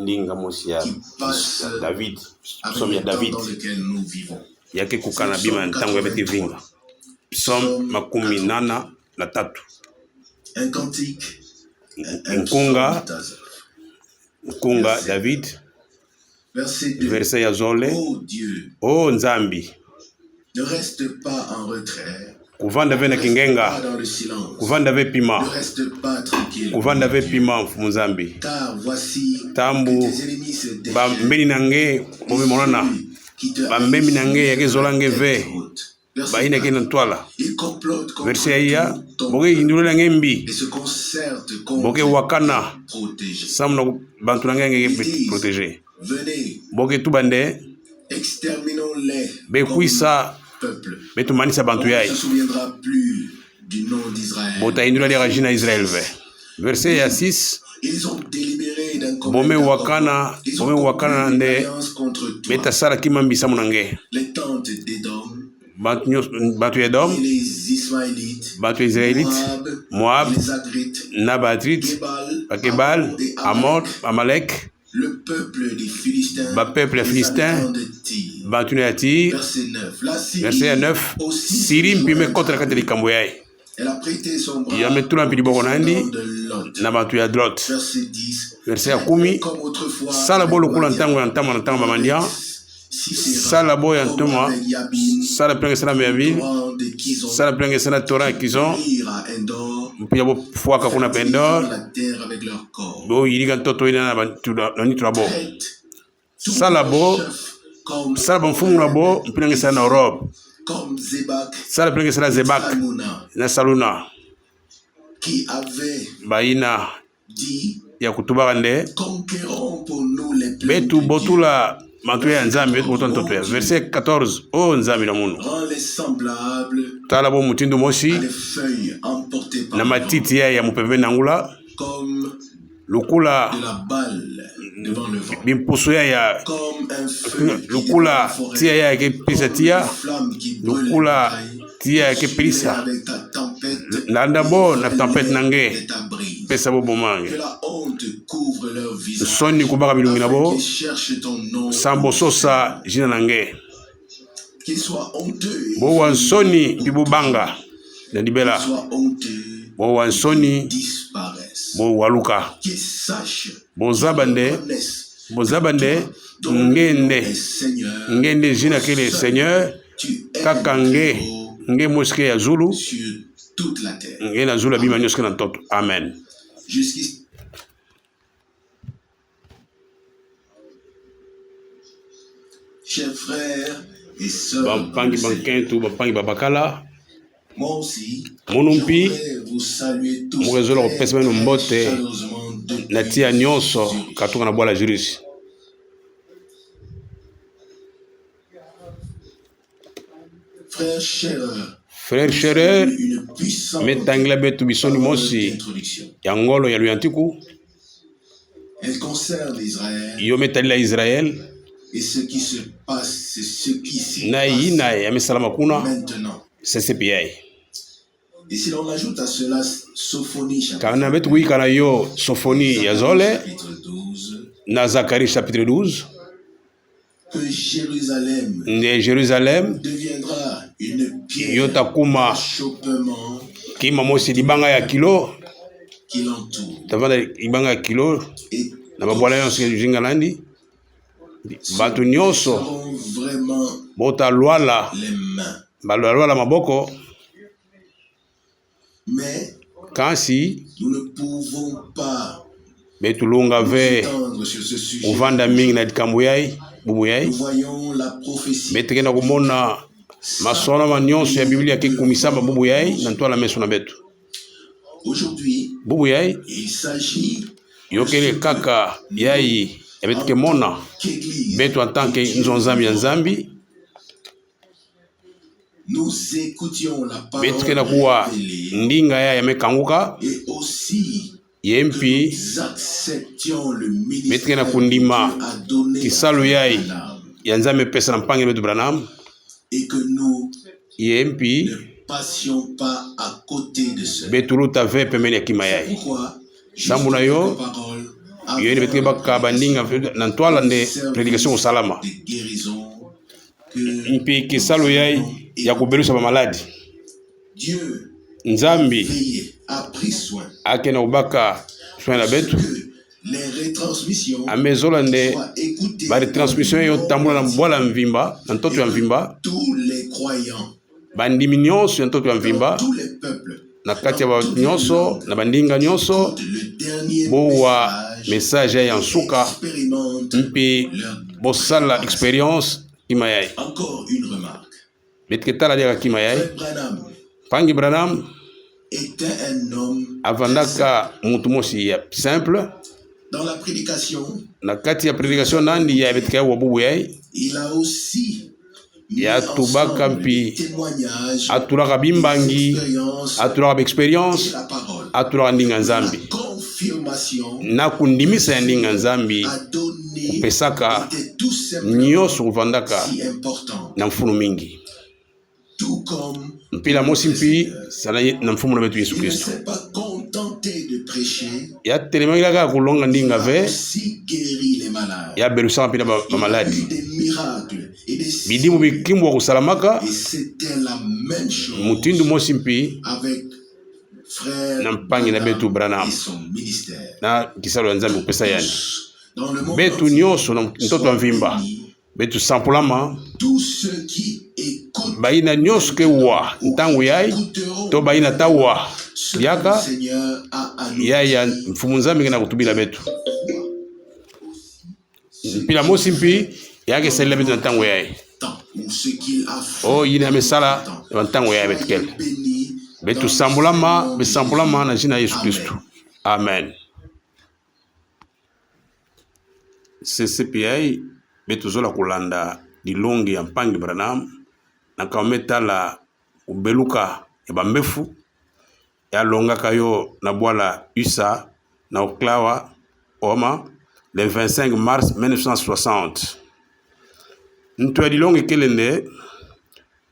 ndinga mosi ya David, psaume ya David. Yake kukana bima ntango ya beti vinga. Psaume makumi nana na tatu. Nkunga David. Verset ya zole. Oh Nzambi. Ne reste pas en retrait. Kuvanda ve na kingenga. Kuvanda ve pima. Ne reste pas tranquille. Kuvanda ve pima Mzambi. Car voici tambu que tes ennemis se déchaînent. Ba mbeni nange bomi monana. Ba mbemi nange yake zolange ve. Ba ina kina ntwala. Verset ya boge indule ngembi. Et se concerte boge wakana. Samna bantu nange protéger. Venez. Boge tubande. Exterminons-les. Be kuisa peuple. Betu manisa bantu yai. On ne se souviendra plus du nom d'Israël. Bota indula li rajina Israël ve. Verset ya 6. Ils ont délibéré d'un Bome wakana nde beta sara kimambisa munange. Les tentes d'Édom. Batu Edom. Et les Ismaélites. Batu Israélites. Moab. Les Agrites. Nabatrites. Kebal. Amor. Amalek. Le peuple des Philistins. Ba peuple Philistin. Batu Neati. Verset 9. Siri mpime kontra kateli kambo yai. Elle a prêté son bras. Ya metula mpili boko nandi. Na batu ya Lot. Verset ya 10. Sala bolo kula ntango ya ntama bamandia. Sala boya ntoma. Sala plenge sala meyabil. Sala plenge sala Torah kizon. Mpia bo fuaka kuna pendor. Bo yiriga ntoto ina na nitula bo. Sala bo. Sala mfumu la bo. Mpilenge sala na Europe. Sala plenge sala Zebak. Na Saluna. Baina. Ya kutuba nde. Betu botula. Mantu ya Nzambi betu botula ntoto ya. Verset 14. Oh Nzambi na munu. Tala bo mutindu mosi. Na matiti ya mupembe nangula. Lukula. Bimpusu ya. Lukula tia ya ke pisa tia. Lukula tia ya ke pisa. Nanda bo na tempête nange. Pesa bo bomange. Soni kubaka bilungi na bo. Sambo sosa jina nange. Bo wansoni bibubanga. Nandibela. Bo wansoni. Bo waluka. Bo zabande. Ngende jina kele Seigneur. Kakange. Nge moske ya Zulu. Nge na Zulu abima nyoske na ntoto. Amen. Chers frères et sœurs, Bampangi bankentu, bampangi babakala. Moi aussi, Munumpi, vous saluer tous mwezola kopesa menu mbote na tia nyonso katuka na bwala jurisi. Frère chérie, metangla betu bisoni mosi yangolo ya luyantiku. Elle concerne Israël. Yo metalila Israël. Et ce qui se passe, c'est ce qui s'y na passe yina ya misalama kuna maintenant. CCPI. Et si l'on ajoute à cela Sophonie chapitre Kana betu wika na yo Sophonie ya zole na Zacharie chapitre 12. Que Jérusalem deviendra une pierre yotakuma d'achoppement kima mosi libanga ya kilo qui l'entoure. Tavanda libanga ya kilo na babwala yonso ya jinga landi. Batu nyonso bota lwala balwala maboko. Mais kansi nous ne pouvons pas betulunga ve uvanda mingi na likambo yai bubu yai. Nous voyons la prophétie. Betekena kumona masona manyonso ya Biblia kikumisamba bubu yai na ntwala meso na betu. Aujourd'hui, bubu yai il s'agit yokele kaka yai ebetike mona betu en tant que nzonzambi ya Nzambi. Nous écoutions la parole betekena kuwa ndinga ya yamekanguka et aussi yempi nous acceptions le ministère betekena kundima que Dieu a donné kisalu yai ya Nzambe pesa na mpange betu Branham et que nous yempi ne passions pas à côté de cela. betuluta ve pembeni ya kima yai. Pourquoi Sambu na yo yoni betike baka bandinga nantwala nde prédication usalama mpi kisalo yai ya kubelusa ba maladi nzambi akena ubaka soin na betu amezola nde ba retransmission yo tambula na bola mvimba na ntoto ya mvimba bandimi nyonso ya ntoto ya mvimba na kati ya nyonso na bandinga nyonso bowa message ya nsuka mpi bosala expérience kima yai betketala dia kima yai Pangi Branham avandaka mutu mosi ya simple dans la prédication. Na kati ya prédication nandi ya betkaya wabubu yai Il a aussi ya tubaka mpi atulaka bimbangi atulaka expérience atulaka ndinga nzambi na kundimisa ya ndinga nzambi kupesaka nyonso kuvandaka na mfunu mingi mpila mosi mpi sana na mfumu na betu Yesu Kristo ya telemaki kaka kulonga ndinga ve ya belusaka mpina ba maladi bidimu bikimbwa kusalamaka mutindu mosi mpi na mpangi na betu Branham na kisalo ya nzambi kupesa yani betu nyonso na mtoto wa mvimba betu sampulama baina nyonso ke wa ntangu yai to baina tawa yaka ya mfumu nzambi na kutubila betu pila mosi mpi yake salila betu na ntangu yai o yini amesala na ntangu yai betkele betu sambulama na jina Yesu Kristo amen. CCPI betu zola kulanda dilongi ya mpangi Branham na kametala ubeluka ya bambefu ya longaka yo na bwala USA na Oklawa Oma le 25 mars 1960 ntwa dilongi kelende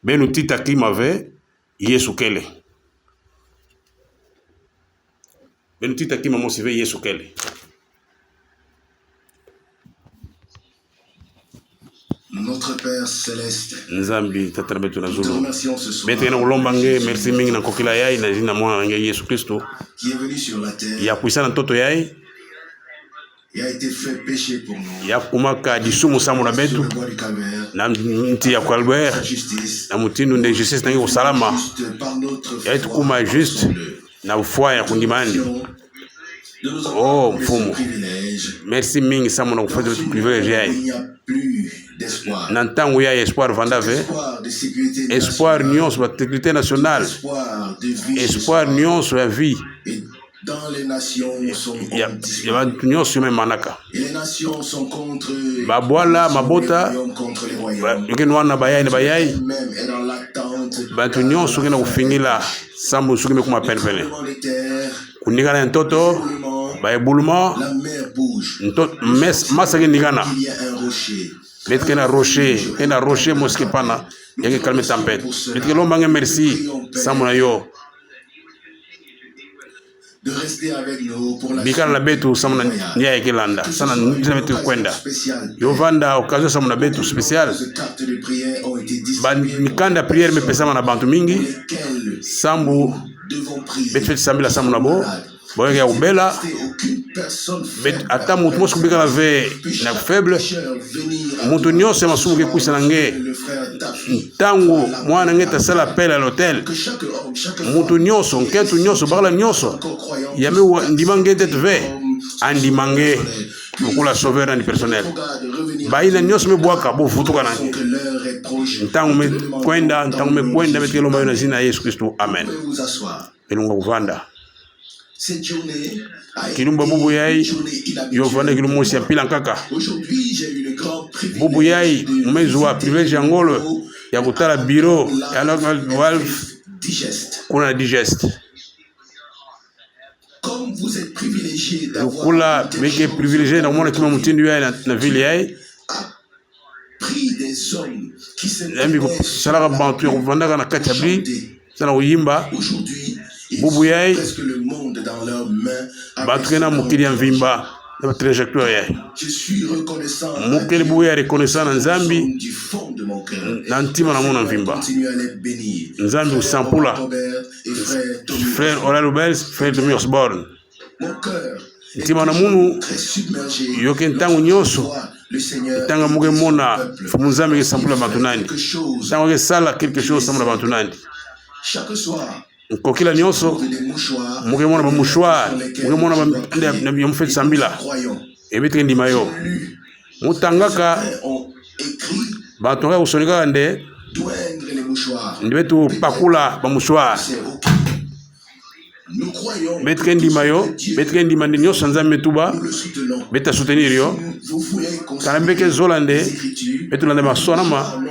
benu tita kimave Yesu kele benu tita kima mosive Yesu kele Notre Père Céleste, Nzambi tatarabetu na zulu bete na ulombange merci mingi na kokila yai na jina mwana nge Yesu Kristo qui est venu sur la terre, ya kuisana ntoto yai il a été fait péché pour nous. ya kumaka disumu samu na betu na mti ya Calvaire na mutindu nde justice na usalama ya tukuma juste na ufwa ya kundimani. Oh mfumu merci mingi samu na kufanya privilege yai na ntangu ya espoir vandave espoir nyonso la sécurité nationale espoir nyonso ya vie dans les nations sont ya nyonso me manaka les nations sont contre babwala mabota yokeni wana bayai na bayai même est dans l'attente bantu nyonso kena kufingila sambu suki mekuma penepene kuningana ya ntoto baebuluma la mer bouge masa kendingana il y a un rocher. Betke na rocher moske pana yake calme tempête betke lombange merci samuna yo De rester avec nous pour la bikala na betu samuna nya kilanda sana nzina betu kwenda yo vanda occasion samuna betu spécial ban mikanda prière me pesama na bantu mingi sambu betu sambila samuna bo boyenge ya ubela bet ata mutu mosi kubika na ve na faible mutu nyonso masumu ke kuisa na nge ntango mwana nge tasala appel à l'hôtel mutu nyonso nketu nyonso bakala nyonso yame ndima nge tete ve andima nge lokula sauveur nani personnel baina nyonso mebwaka bofutuka na nge ntango mekwenda betike lomba yo na zina ya Yesu Kristo amen. Elunga kuvanda kilumba bubu yai yovanda kilumosi ya pila nkaka bubu yai mwezi wa privilege ngolo ya kutala bureau ya local Wolf kuna digest lukula beke privilege na kumona kima mutindu yai na vile yai yambi kusalaka bantu ya kuvandaka na kati ya bli sana uyimba bubu yai batu kena mukili ya mvimba na trajectoire. Je suis reconnaissant. Mokele buya reconnaissant na Nzambi Du fond de mon cœur. na ntima na mona mvimba. Continue à les bénir. Nzambi usampula. Frère Oral Ubels, frère Tommy Osborne. Mon cœur ntima na munu yoke ntango nyonso tanga muke mona fumu Nzambi esampula bantu nandi. Tango ke sala quelque chose samula bantu nandi. Chaque soir kokila nyonso muke mona ba mouchoir, muke mona ba yomfet sambila. Ebitke ndima yo. Mutangaka batonga usonika nde ndibetu pakula ba mouchoir. Betke ndima yo, betke ndima ndi nyonso Nzambe tuba beta soutenir yo. Kalambeke zolande betu lande masonama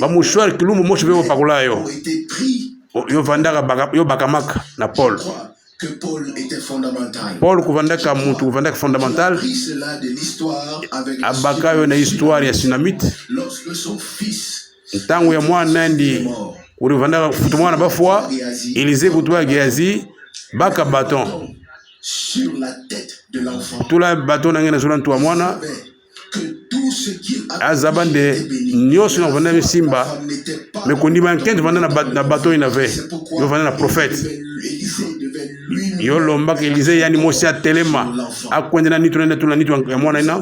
ba mouchoir kilumbu mocho bebo pakula yo. Yo vandaka yo bakamaka na Paul. Que Paul était fondamental. Paul kuvandaka muntu kuvandaka fondamental. Abaka yo na histoire ya Sunamite. Lorsque son fils ntango ya mwana ndi urivandaka futu mwana bafwa Élisée kutuba Géasi baka bâton sur la tête de l'enfant. Tula bâton na ngena zula ntua mwana azabande nyonso na vanda simba mekundi bankende vanda na bateau inave yo vanda na prophète yo lomba ke Élisée yani mosi atelema akwende na nitu na tula nitu ya mwana ina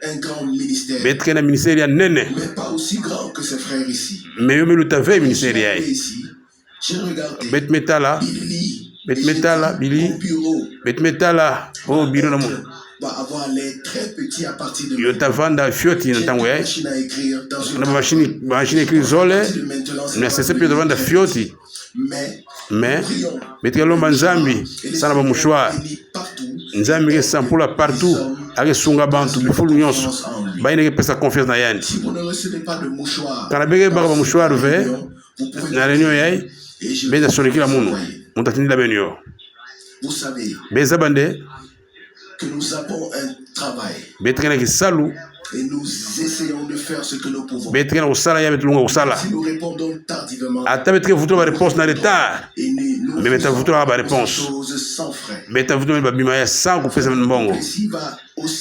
un grand ministère. Betre na ministère ya nene Mais pas aussi grand que ses frères ici. mais yo meluta ve ministère ya J'ai regardé. bet metala Billy bet metala oh biro na mo va avoir les très petits à partir de yo tavanda fioti na tango ya machine à écrire dans une na machine écrit zole na sese pio tavanda fioti mais betre lomba Nzambi sana ba mouchoir Nzambi ke sampula partout ake sunga bantu bifulu nyonso bayine ke pesa confiance na yani. Si vous ne recevez pas de mouchoir kana bege ba mouchoir ve na réunion yai beza sonikila munu mutatindila benyo. Vous savez beza bande que nous avons un travail betre ki salu et nous essayons de faire ce que nous pouvons. betre na usala ya betulunga usala Si nous répondons tardivement ata betre futura ba réponse na retard mais betre futura ba réponse sans frais. betre futura ba bima ya sans kupesa mbongo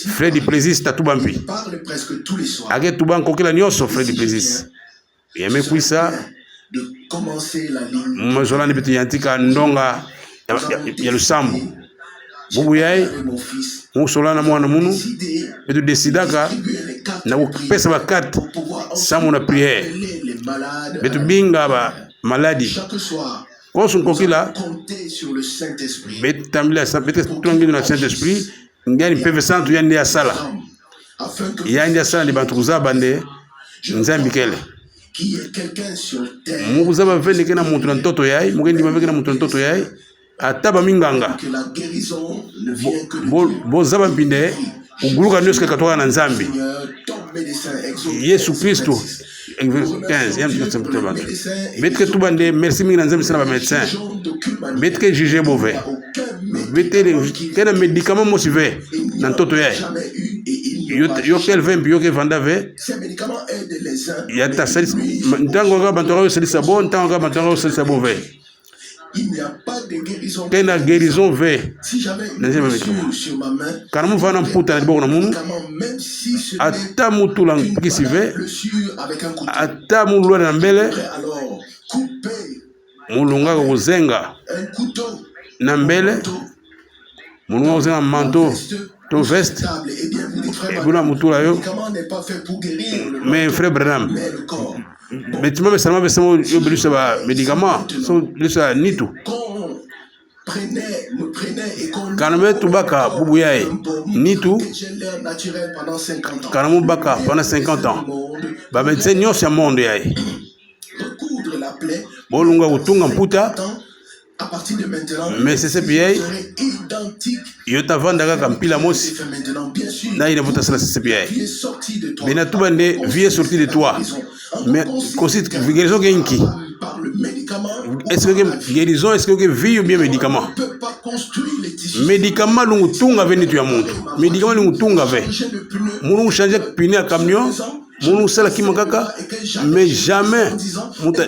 Frère du Plaisir tatubampi parle presque tous les soirs. Ake tubanko kila nyonso Frère du Plaisir yeme kuisa de commencer la ligne mzola ni betu yantika ndonga ya lusambu bubu yai musola na mwana munu betu desidaka na kupesa ba carte samu na prière betu binga ba maladi chaque soir. kosu kokila Comptez sur le Saint-Esprit. betu tamila sa betu tungi na Saint-Esprit ngani peve santu yandi ya sala Afin que yandi ya sala ni bantu kuzabande Nzambi kele qu'il y ait quelqu'un sur terre mukuzaba vende kena muntu na ntoto yai mugendi maveke na muntu na ntoto yai ataba minganga que la guérison ne vient que de Dieu. bozaba mpinde kuguluka nyonso katoka na Nzambi Seigneur, ton médecin exauce. Yesu Kristo 15 betre tubande merci mingi na Nzambi sana ba médecin betre juger mauvais betre kena médicament mosive na ntoto yai yo kel vempi yo ke vanda ve Ces médicaments aident les uns. ya ta salis ntango ka bantu ka salis bon ntango ka bantu ka salis bon ve Il n'y a pas de guérison. kena guérison ve Si j'avais une Deuxième blessure sur ma main, kana mu vana mputa na liboko na munu même si ce n'est ata mutula mpikisi ve une blessure avec un couteau, ata mulwa na mbele alors couper mulunga kuzenga un couteau na mbele mulunga kuzenga manto to veste stable. Eh bien, vous dites frère, buna mutula le yo médicament n'est pas fait pour guérir le mais frère Branham mais le corps. betima besama besamo yo belusa ba médicament so belusa nitu Qu'on me prenait et qu'on kana me tubaka bubu yae nitu que j'ai l'air naturel pendant 50 ans. kana mu baka pendant 50 ans ba médecin nyonso ya monde yae Recoudre la plaie. bolunga kutunga mputa À partir de maintenant, mais c'est CPI serait identique. yo tavanda kaka mpila mosi Fait maintenant, bien sûr. na ina vuta sala CPI Vie est sortie de toi. bena tubande vie est sortie de toi mais consiste guérison genki Par le médicament, est-ce que guérison est-ce que vie ou bien médicament on ne peut pas construire les tissus. médicament lungu tunga ve nitu ya muntu médicament lungu tunga ve Changer le pneu. munu changer pine ya camion munu sala kima kaka mais jamais muta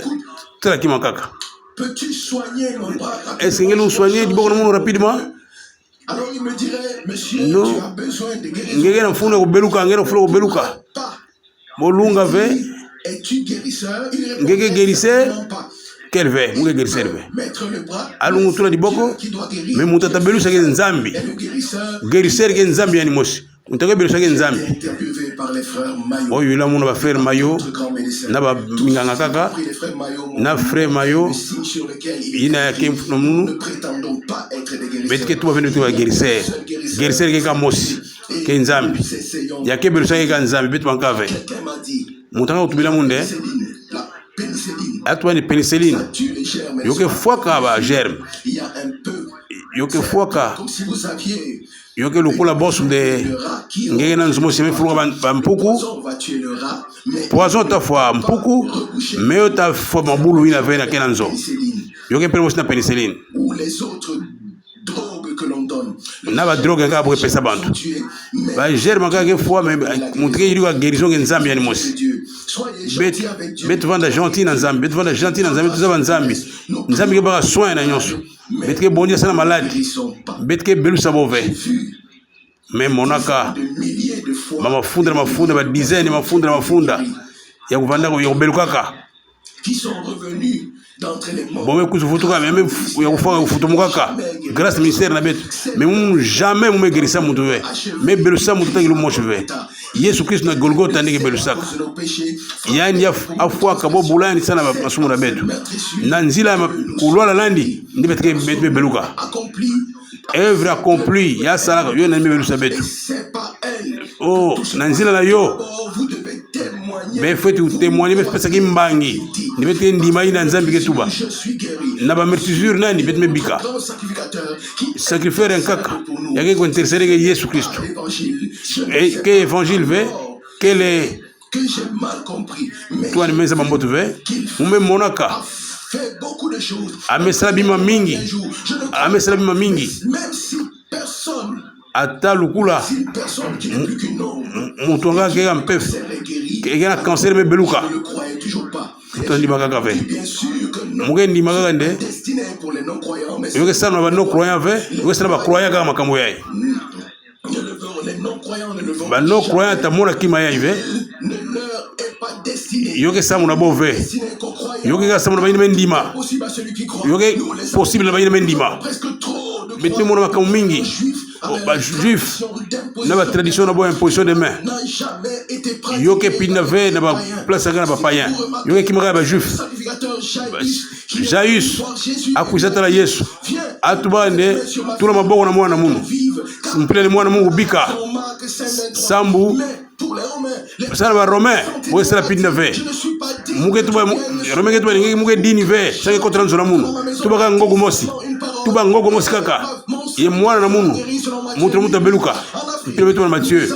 tala kima kaka Peux-tu soigner mon bras est-ce que ngelu soigner diboko na munu rapidement Alors il me dirait, monsieur, no tu as besoin de guérison. ngeke na mfuna kubeluka ngeke na mfuna kubeluka bolunga ve es-tu guérisseur? ngeke guérisseur quel ve ngeke guérisseur ve alungu tula liboko me mutu atabelusa ke nzambi guérisseur ke nzambi yani mosi mutu belusa ke nzambi oyo ila muna ba frère Mayo na ba minganga kaka na frère Mayo ina ke no munu betike tuba venu tuba guérisseur ke ka mosi ke nzambi ya ke belusa ke ka nzambi betu bankave mutanga utubila munde atwa ni pénicilline yoke foka ba germe yoke foka yoke lukula bosu de ngeke na nzumo seme furuka ba mpuku poison ta fois mpuku mais ta fois mabulu ina vena kena nzo yoke pele na pénicilline na ba drogue ka pour pesa bantu ba germe ka ke fois mais montre yiri ka guérison ke nzambi yani mosi betu vanda gentil na nzambi betu vanda gentil na nzambi tuzaba nzambi ke baka soin na nyonso betu ke bondia sana malade betu ke belusa bove mais monaka mafunda ba dizaine mafunda ya kuvanda ya kubelukaka bon kuzu futuka même ya kufa kufutumukaka grâce ministère na betu mais jamais mu guérissa mutu ve mais belusa mutu tangilu moche ve Yesu Kristo na Golgotha ndike belusaka yani afwa kabo bulani sana masumu na betu na nzila kulwala landi ndibetike betu beluka œuvre accomplie ya salaka yo na belusa betu oh na nzila la yo mais faut tu témoigner parce que mbangi ndibetike ndima ina nzambi ketuba na ba mertisure nani betu mebika sacrifier un kaka yake ko intercéder ke Yesu Kristo et que évangile ve que les toi ne meza mambotu ve mume monaka amesala bima mingi ata lukula mutu anga ke ampefe ke na cancer me beluka to ndi makaka ve muge ndi makaka nde yoke sana ba no croyant ve yoke sana ba croyant kama makambo yayi ba no croyant tamona kima yayi ve yoke samu na bove yoke ga samu na bayina mendima yoke possible na bayina mendima bete mona makambo mingi ba juif na ba tradition na bo imposition de main yoke pina ve na ba place na ba païen yoke kimaka ba juif Jairus akuisata la Yesu atubande tula maboko na mwana mungu mpile mwana mungu bika sambu sana ba romain bo sala pina ve muge tuba romain ke tuba ngi muge dini ve sange kontra nzona mungu tuba ka ngogo mosi kaka ye mwana na mungu mutu beluka mpile tuba Matthieu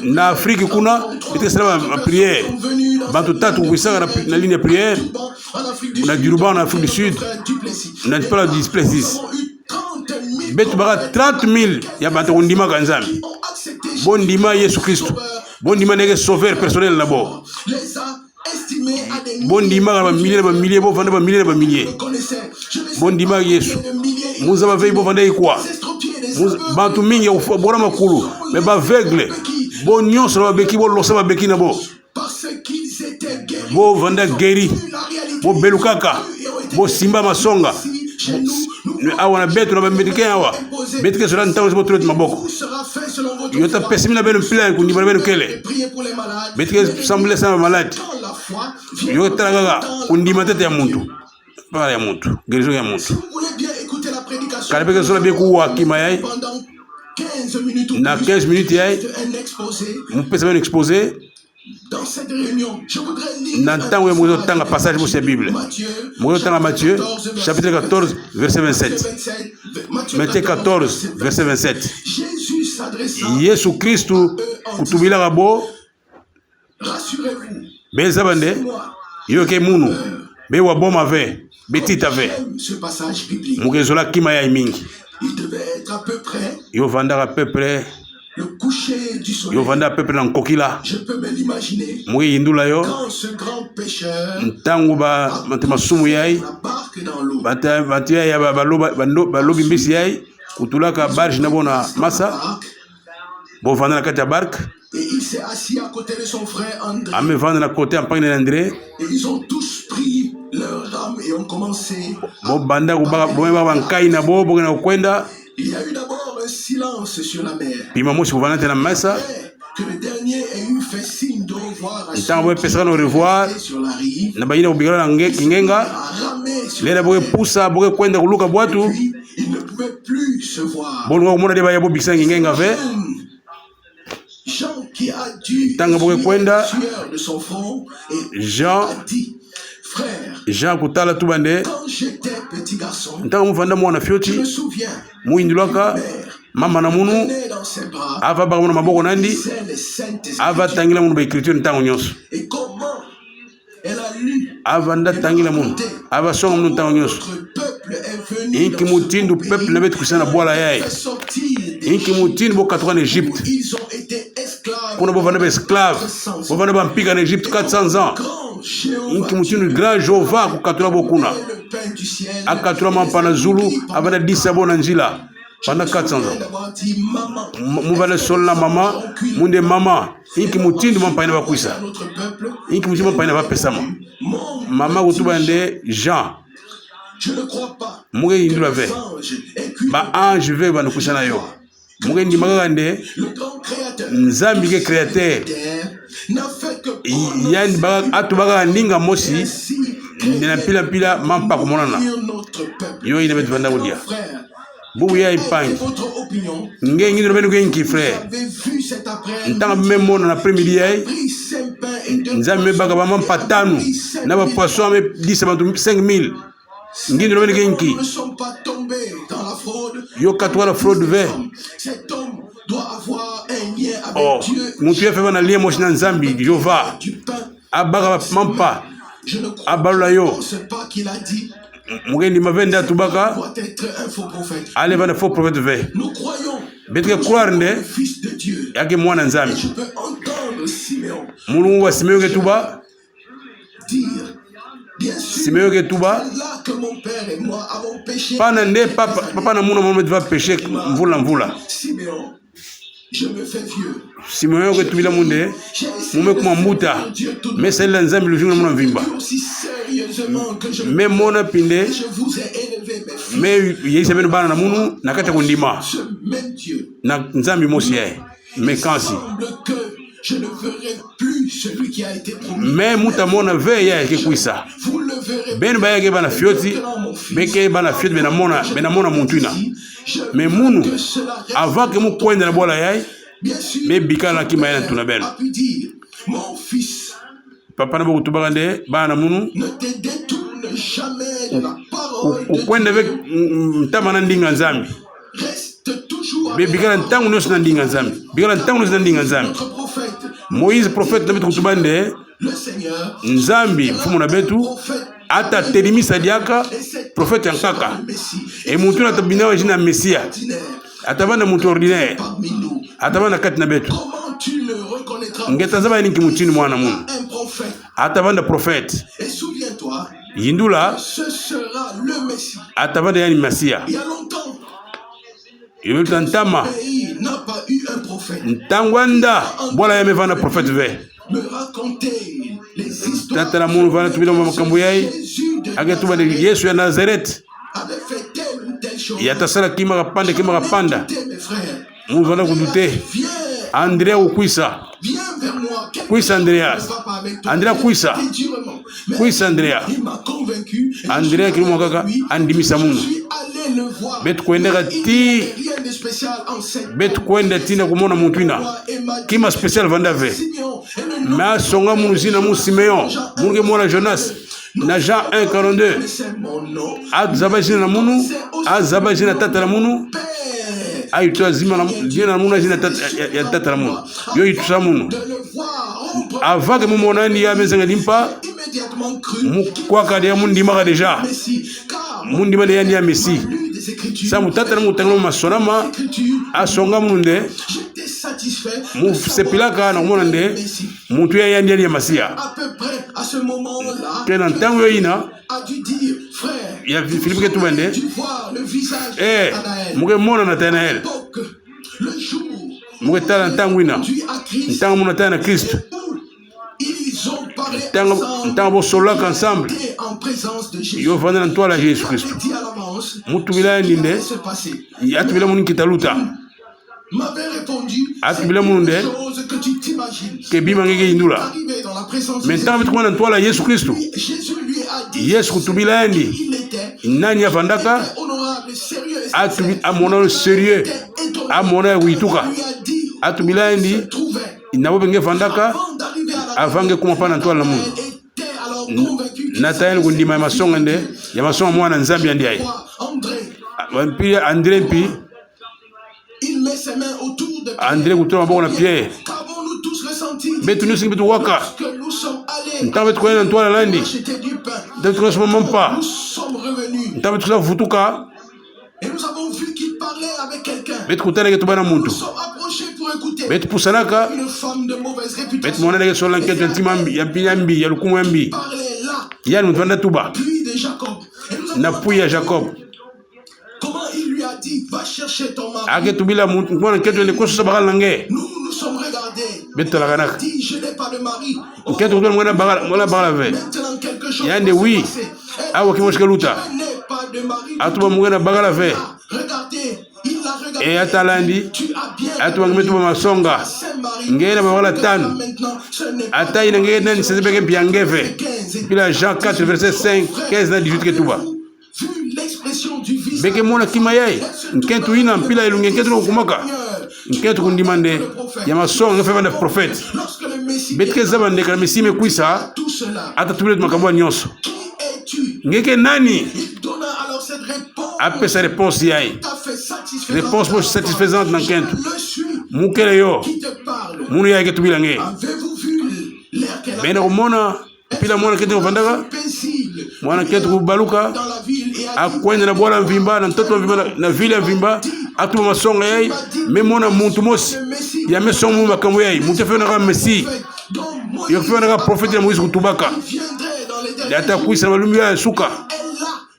na Afrique kuna itesala ba prière bantu tatu kuisaka na ligne de prière na Durban na Afrique du Sud na pas la Duplessis betu baka 30,000 ya bantu ndima kanzambi bon ndima Yesu Kristo bon ndima nege sauveur personnel na bo bon ndima ba milliers bo vanda ba milliers bon ndima Yesu muza ba vei bo vanda ikwa bantu mingi ya bora makulu me ba aveugle bon nyonso ba beki bo losa ba beki na bo bo vanda guéri bo belukaka bo simba masonga awa na betu na ba medike awa betike sola ntango bo tulet maboko yota pesimi na beno plan ku ndima beno kele betike semble ça malade yota kaka ku ndima tete ya muntu para ya muntu guérison ya muntu kalibeke sola be ku wakima yai na 15 minutes yai mu pesa beno exposé. Dans cette réunion, je voudrais lire un passage de la Bible. Matthieu, chapitre 14, verset 27. Matthieu 14, verset 27. Jésus Christ, kutubila rabo, bezabande, yoke munu, be waboma ve, betita ve. Mugezola kima ya mingi. Il devait être à peu près. Yo vanda à peu près. Le coucher du soleil. Yo vanda pepe na nkokila. Je peux me l'imaginer. Mui indula yo. Quand ce grand pêcheur. Ntangu ba masumu yai. La barque dans l'eau. Batu ya ba lobi mbisi yai. kutulaka barge na bona masa bo vanda na kati ya barque. Et il s'est assis à côté de son frère André. Ame vanda na côté en pagné André. Et ils ont tous pris leur rame et ont commencé. Bo banda ko ba bankai na bo bo na kwenda. Il y a eu d'abord un silence sur la mer. Pima mo vanda na masa. Que le dernier ait eu fait signe de revoir à ceux sur la rive. Na baina ubigala na kingenga. Lera bo pusa bo kwenda kuluka bwatu. Il ne pouvait plus se voir. Bo ngo mona de ba yabo bikisa kingenga ve. Jean qui a dû de son front et Jean a dit, frère, Jean kutala tubande quand j'étais petit garçon, je me souviens, mama na munu ava ba muna maboko nandi ava tangila munu ba écriture ntango nyonso et comment elle a lu ava nda tangila munu ava songa munu ntango nyonso inki mutindu peuple na betu kusana bwala yaye inki mutindu bo katwa en Égypte kuna bo vana ba esclave bo vana ba mpika en Égypte 400 ans inki mutindu grand Jova ku katwa bo kuna akatwa mampana Zulu avana 10 bona njila pendant 400 ans. Mouvale sol la maman, munde maman, inki mutindu mampaina ba kuisa. Inki mutindu mampaina ba pesama. Mama utubande Jean. Je ne crois pas. Muge indula ve. Ba ange ve ba nukusa na yo. Muge ndi magande Nzambi ke créateur. Yani ba atubaga ninga mosi. Ndina pila pila mampa kumonana. Yo ine betu vanda budia. Bubu ya ipangi nge ngi no benuke nki frère ntanga memo na après-midi ay nzambe baga ba mampa tanu na ba poisson me 10 bantu 5000 ngi no benuke nki yo katwa la fraude ve oh mutu ya fait na lien moshi na nzambi Jova abaga mampa abalola yo Mugendi mavenda tubaka ale vana faux prophète ve betre croire nde yake mwana nzambi mulungu wa Simeon ke tuba Simeon ke tuba pana nde papa na muna mama va pécher mvula je me fais vieux. Simeon ke tubila munde mume kuma muta mais c'est l'ensemble le jour muna vimba mais mona pinde mais yese beno bana na munu nakata kundima na nzambi mosi yae mais kansi je ne verrai plus celui qui a été promis. Mais muta mona ve ya ke kuisa ben ba yake bana fioti beke bana fioti bena mona muntuina mais munu avant que mu kwenda na bola yae mais bikala ki mayana tunabel mon fils papa na bokutu bagande bana munu ne te détourne jamais de la parole de kwenda avec mtama na ndinga nzambi reste toujours be bikala ntangu noso na ndinga nzambi bikala ntangu noso na ndinga nzambi Moïse prophète na betu kutubande nzambi mfumu na betu ata telimisa diaka prophète yankaka e muntu na tabina wa jina Messia atabana muntu ordinaire atabana kati na betu ngeta zaba ninki mutini mwana munu atabanda prophète yindula atabanda yani Messia il veut entama ntangwanda bola ya mevana prophète ve tata la munu vana tubila makambo yayi agetuba de Yesu ya Nazareth yatasala kima kapanda munu vana kudute Andrea ukuisa kuisa Andrea kuisa Andrea kilimo kaka andimisa munu betu kwenda ti betu kwenda tina kumona muntuina kima special vandave ma songa munu zina mu Simeon munu ke mona Jonas na Jean 1:42 azabajina na munu azabajina tata na munu ay to azima na jina munu azina tata ya tata na munu yo itusa munu avant que mumona ni ya mezenga limpa mu kwa ka de mundi maka deja mundi mane ya ni ya Messi sa mutata na mutangalo masonama asonga munde mu sepilaka na mona nde muntu ya yandi ya Masia à peu près à ce moment-là tena ntango ina ya Philippe ke tubende tu vois le visage eh de Nathanaël. muke mona Nathanaël Donc, le jour muke tala ntangwina conduit à Christ, ntango mona tala na Christ ils ont parlé ntango ensemble bo solaka ensemble et en présence de Jésus. yo vanda na ntwala ya Yesu Kristo Dit à l'avance mutubila ce qui ninde allait se passer. yatubila munu kitaluta M'avait répondu, Ati c'est bila munde, une chose que tu t'imagines. ke bima ngeke indula Arrivé dans la présence de mais ntango Jésus, bitukuma na ntwala ya Yesu Kristo Jésus lui a dit Yesu kutubila ndi il était nani avandaka honorable, sérieux et atubi sincère. amona le sérieux Était étonné. amona wituka Lui a dit atubila il ndi se trouvait nabo benge vandaka avant d'arriver à la avange kuma pa na ntwala na mundu elle était alors convaincu qu'il Nathanael kundima ya masonga nde ya masonga mwana nzambi andi ai croit. André, mpi André mpi il met ses mains autour de Pierre. André kutola maboko na Pierre Qu'avons-nous tous ressenti betu nyonso ngi betu waka que nous sommes allés ntango betu koyena na ntwala landi acheter du pain? ntango betu koyena mama mpa Nous sommes revenus ntango betu koza futuka et nous avons vu qu'il parlait avec quelqu'un. betu kutanake tubana Nous muntu sommes approchés pour écouter. betu pusanaka Une femme de mauvaise betu réputation monanake sola nketo ya ntima ya mpi ya mbi ya lukumu ya mbi parlait là, yani mutu vanda tuba puis de Jacob. Et nous avons na pui ya Jacob comment il lui a dit, va chercher ton mari. ake tubila mwana nketo ende kososa bakala nange Nous nous sommes regardés. betu talaka Il a naka dit, je n'ai pas de mari. nketo kutola mwana bakala ve Maintenant quelque chose yande va se wi passer. awa kimoshika luta Je n'ai pas de mari. atuba mungena bakala ve Regardez, il l'a regardé. e atalandi Tu as bien atuba ngemetuba masonga cinq maris. ngena bakala tano Maintenant, ce n'est pas ata ina ngeke nani sese beke mpi yangeve 15. pila Jean 4 verset 5 15 na 18 ke tuba Vu l'expression du visage beke mona kima yai nkentu ina mpila elunge nkentu nokumaka nkentu kundima nde ya masonga ngefe banda prophète lorsque le Messie beti ke zaba ndeka na mesi mekwisa tout cela, ata tubile tu makambo ya nyonso qui es-tu? ngeke nani Il donna alors cette réponse apesa réponse yai tout à fait satisfaisante. réponse mo satisfaisante na nkentu Je le suis mukele yo qui te parle. munu yai ke tubila nge Avez-vous vu l'air qu'elle a? benda kumona mpila mwana nkentu kuvandaka Paisible mwana nkentu kubaluka dans la ville et a dit, akwenda na bwala mvimba na mtoto wa mvimba na vile ya mvimba atuma masonga yai memona muntu mosi le Messie ya mesonga mu makambo yai muntu afe naka mesi dont Moïse yo afe naka prophète na Moïse kutubaka viendrait dans les derniers ata kuisa na malumbi ya suka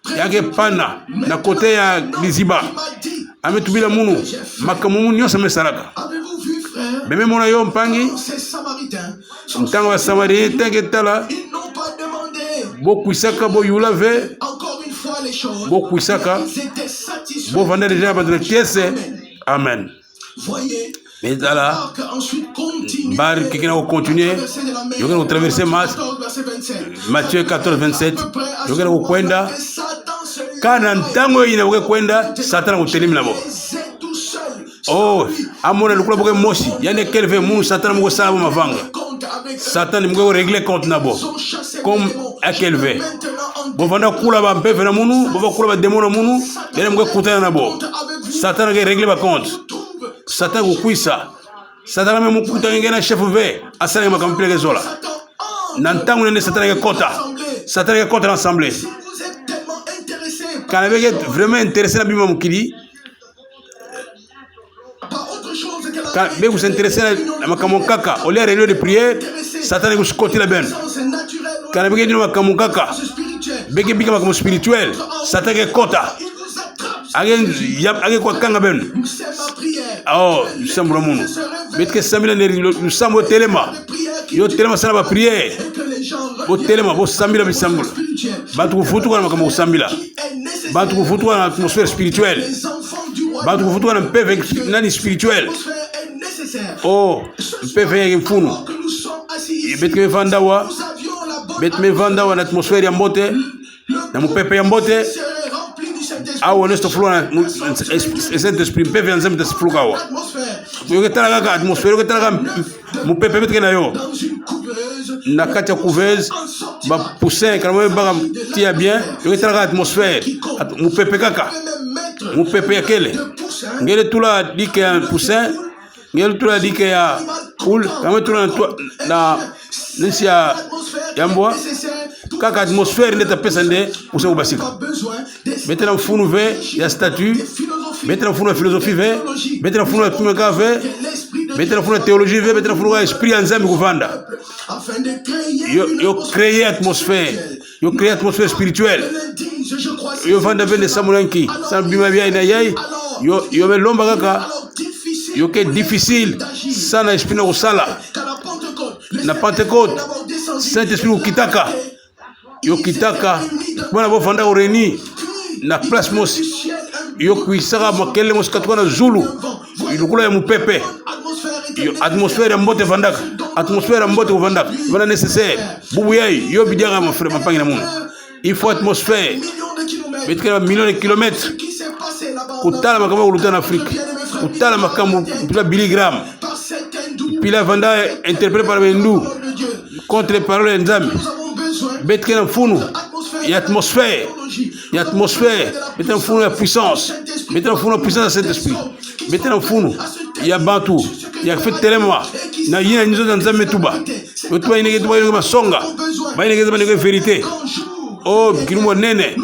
elle l'a yake pana na kote ya liziba m'a dit, ametubila munu makambo munu nyonso amesalaka avez-vous vu frère? beme mona yo mpangi Ces Samaritains, ntango basamarien tenge tala ils n'ont pas demandé bokwisaka boyula ve encore une fois les choses. bokwisaka Ils étaient satisfaits. bovanda deja bato na tiese amen Voyez, me tala Marc ensuite continue. bari kekena kocontinue yokena kotraverse Matthieu 14 27 yokena kokwenda kana ntango oyo ina boke kwenda satana kotelemi nabo oh amona lukula boke mosi yande keleve munu satana moko sala bo mavanga satana moko regle compte nabo comme akelve bovanda kula ba mpeve na munu bova kula ba demona munu yande moko kutana nabo satana ke regle ba compte satana kokwisa satana me mukutana ngena chef ve asala makambo pele zola na ntango nende satana ke kota satana ke kota l'assemblée quand avec être vraiment intéressé na bima mukili quand vous vous intéressez à makambo kaka au lieu de réunion de prière satana vous scotty la ben quand avec être makambo kaka beke bika makambo spirituel satana ke kota age kwa kanga ben oh sambula munu betke samila ne nous sambo telema yo telema sana ba prière bo telema bo sambila bisambula batu kufutu kwa makambo sambila batu kufutu kwa atmosphère spirituelle batu kufutu kwa mpeve nani spirituel oh mpeve mfunu betke vanda wa betme vanda wa na atmosphère ya mbote na mpepe ya mbote awo nesto flora Saint-Esprit mpeve ya nzambe tasifuluka awa yoke tala kaka atmosphère yoke tala kaka mupepe betke na yo na kati ya couveuse ba poussin kana mwe baka tia bien yoke tala kaka atmosphère mupepe kaka mupepe ya kele ngele tula dike ya poussin ngele tula dike ya poule kana tula na nisi ya mbwa kaka atmosphère ndeta pesa nde poussin ubasika betela mfunu ve ya statut betela mfunu ya philosophie ve betela mfunu ya tumeka ve betela mfunu ya théologie ve betela mfunu ya esprit ya nzambe kuvanda yo créer atmosphère yo créer atmosphère spirituelle yo vanda vende samulanki sans bima bien na yai yo me lomba kaka yo que difficile sana esprit na kusala na Pentecôte Saint-Esprit kitaka yo kitaka bwana bo vanda oreni na place mos yo kuisaka makele mos katwana zulu ilukula ya mupepe yo atmosphère ya mbote vandaka atmosphère ya mbote vandaka wana nécessaire bubu yai yo bidianga ma frère mapangi na muno il faut atmosphère betkela millions de kilomètres kutala makambo kuluta na Afrique kutala makambo pila Billy Graham pila vanda interprété par Bendu contre les paroles de Nzambe betkela mfunu y atmosphère betkela mfunu ya puissance betkela mfunu ya puissance de Saint-Esprit betkela mfunu ya bantu ya fait telema na yina nizo za Nzambe tuba tuba inenge tuba inenge masonga ba inenge tuba inenge vérité oh kilumo nene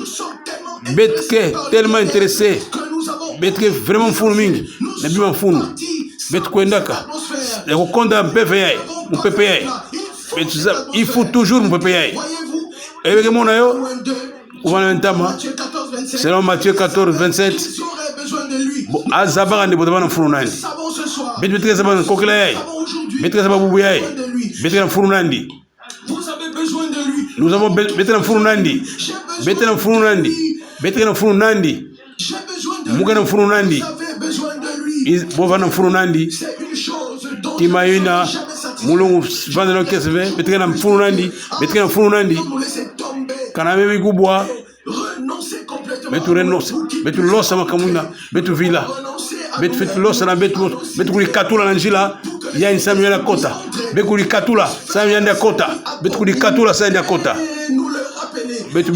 betke tellement intéressé betke vraiment mfunu mingi na bima mfunu betkwendaka ya kukonda mpepe yai mpepe yai betza il faut toujours mpepe yai ebeke mona yo uvana ntama selon Matthieu 14 27 bon azabanga ndi botabana mfunu nani betke zabana kokela yai betke zababu yai betke mfunu nandi nous avons betke mfunu nandi betke mfunu nandi betke mfunu nandi mugana mfunu nandi bovana mfunu nandi timayina mulungu vandelo keseve betke mfunu nandi betke mfunu nandi kana mimi kubwa betu renonce betu losa makamuna betu vila betu losa na betu kulikatula na njila ya insami ya kota betu kulikatula sami ya kota betu kulikatula sami ya kota betu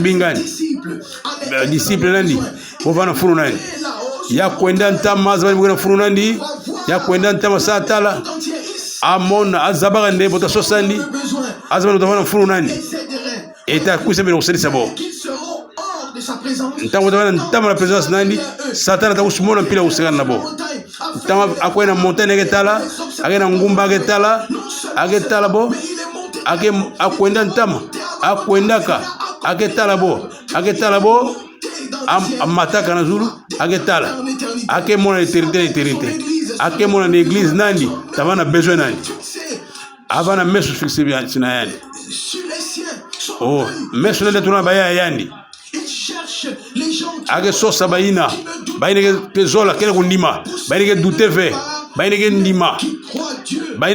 bingani disciple nandi bovana funu nandi ya kwenda ntama zabani bwana funu nandi ya kwenda ntama satala amona azabanga nde bota sosandi azabana botavana funu nandi eta kusemela kusalisa bo ntango ntama na présence nandi satana takusumona mpila kusekana nabo ntango akwena montagne aketala akena ngumba aketala bo akwenda ntama akwendaka aketala bo amataka na zulu aketala akemona éternité akemona na église nandi tavana besoin nandi avana mesu fixé bien sinayani oh mesu nende tuna baya yandi ake sosa baina ke zola kele kundima baina ke duteve baina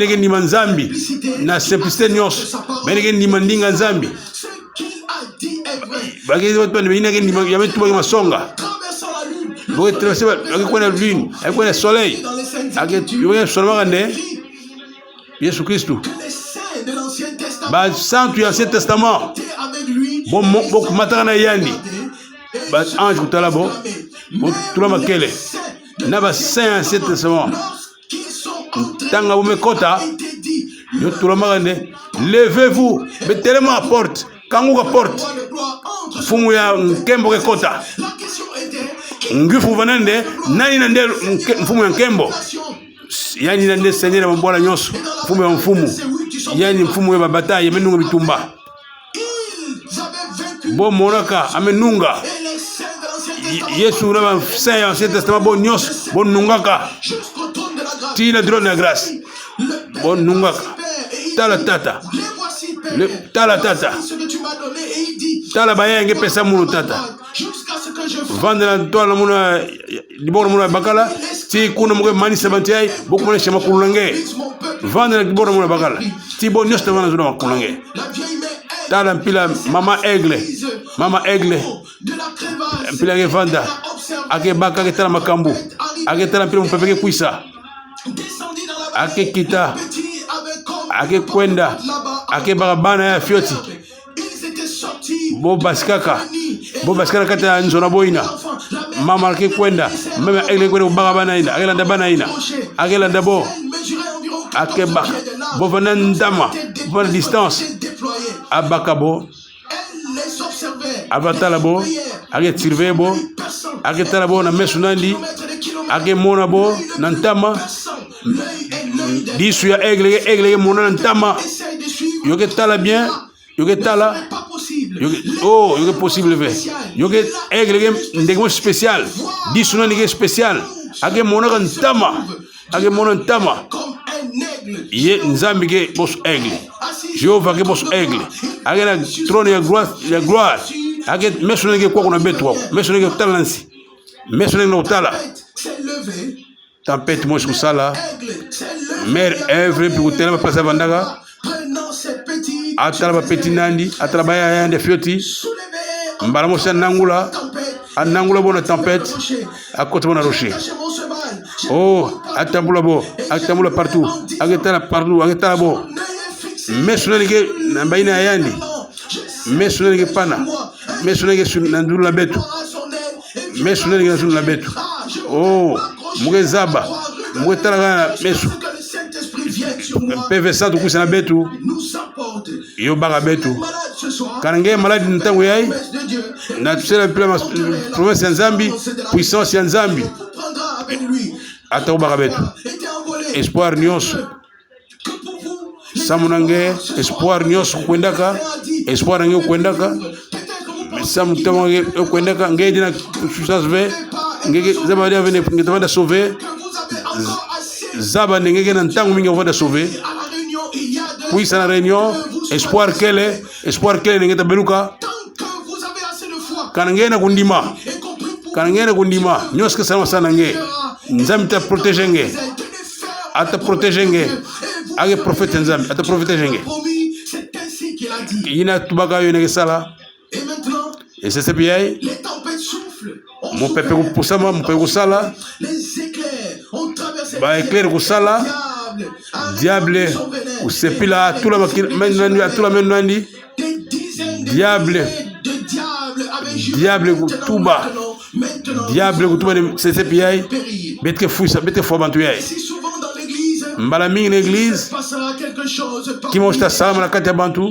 ke ndima nzambi na simplicité nyos baina ke ndima ndinga nzambi bagi watu baina ke ndima yametu bagi masonga boye traverser ake kwenda lune ake kwenda soleil ake yoye soloma kande Yesu Kristo ba santu ya Ancien Testament bon mataka na yandi ba ange kutala bo tula makele na ba saint Ancien Testament tanga bo mekota yo tula makande levez-vous betelema à porte kanguka porte fumu ya nkembo ke kota ngifu vanande nani nande mfumu ya nkembo yani nande seigneur wa mbona nyonso mfumu ya mfumu yani mfumu ya babata yemenunga bitumba bo monaka amenunga Yesu na ba saint Ancien Testament bo nyonso bo nungaka ti la drone de grâce bo nungaka tala tata tala bayenge pesa munu tata vandela tola muna dibora muna bakala ti kuna muge mani sabantiai boku mona shema kulunge vandela dibora muna bakala ti bo nyosta wana zuna kulunge tala mpila mama aigle mpila ke vanda ake baka ke tala makambu ake tala mpila mpepeke kuisa ake kita ake kwenda ake barabana ya fioti bo baskaka kata nzona boina mama ake kwenda mama ele kwenda barabana ina akelanda bana ina akelanda bo ake baka bo vana ndama bo distance abaka bo abatala bo ake surveiller bo ake tala bo na mesu nandi ake mona bo na ntama disu ya aigle mona na ntama yoke tala bien yoke tala Oh, il est possible de faire. Il y a aigle spécial. Dis son nom spécial. Age monaka ntama. Age monaka ntama. Ye nzambi ke bos aigle. Jéhovah ke bos aigle. Age na trône ya gloire. Age mesone ke kwa kuna betu wako. Mesone ke talansi. Mesone ke utala. Tempête moi kusala. Mère Ève puis kutela pasa bandaga. Atala ba petit nandi, atala ba yande fioti. Mbala mo nangula. Anangula bona tempête. À côté bona rocher. Oh, atambula bo, atambula partout. Agetala partout, agetala bo. Mesone ke nambaina yandi. Mesone ke pana. Mesone ke nandula betu. Mesone ke nandula betu. Oh, muge zaba. Muge tala mesu. PV Santo kusa na betu. Yo baga betu. Kanange malade ntango yai. Na tsela promesse ya Nzambi, puissance ya Nzambi. Ata baga betu. Espoir nyonso. Samunange espoir nyonso kwendaka. Espoir nange kwendaka. Sam tamange kwendaka ngedi na susas ve. Ngeke zaba dia vene ngetavanda sauver. Zaba ngeke na ntango mingi vanda sauver. Puis à la réunion, espoir qu'elle ngeta beluka. Kanangena kundima. Kanangena kundima. Nyoska sama sanange. Nzambi ta protéger nge. Ata protéger nge. Age prophète Nzambi, ata protéger nge. Ina tubaka yo nge sala. Et c'est bien. Mon peuple kusama, mon peuple kusala. Ba éclair kusala. Diable usepila tout la menwandi. Diable kutuba. Diable kutuba c'est bien. Bete fouissa, bete fobantu yai. Mbala mingi l'église qui mange ta salam la kati bantu.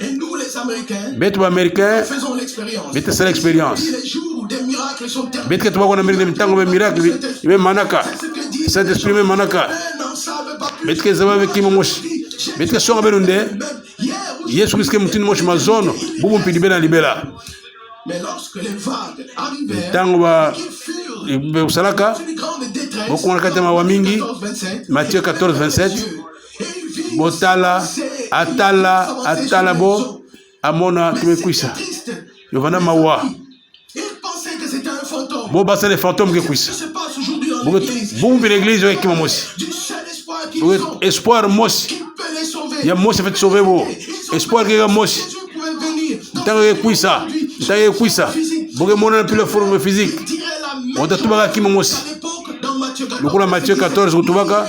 Et nous les Américains, betu américain faisons l'expérience. bete c'est l'expérience. Les jours où des miracles sont terminés. Bete que tu vas qu'on Amérique de tango miracle, il manaka. Cet esprit me manaka. Bete que ça va avec qui moche. Bete que son abelunde. Yesu Christ que mutin moche ma zone. Boum pidi bena libela. Mais lorsque les vagues arrivèrent, Tango ba ils furent usalaka. d'une grande détresse. Boko nakatema wa mingi. Matthieu 14:27. Botala atala bo amona tumekuisa. Yovana mawa. Ils pensaient que c'était un fantôme. Bo basa les fantômes que kuisa. Ça se passe aujourd'hui en église. Boum bi l'église avec mosi. Du seul espoir qu'ils ont, Espoir mosi. qui peut les sauver. Ya mosi fait sauver bo. Espoir que mosi. Jésus pouvait venir. Tango que kuisa. Tango kuisa. Boke mona plus la forme physique. Il dirait la même On tatuba ki mosi. à l'époque dans Matthieu 14. Lukula Matthieu 14 kutubaka.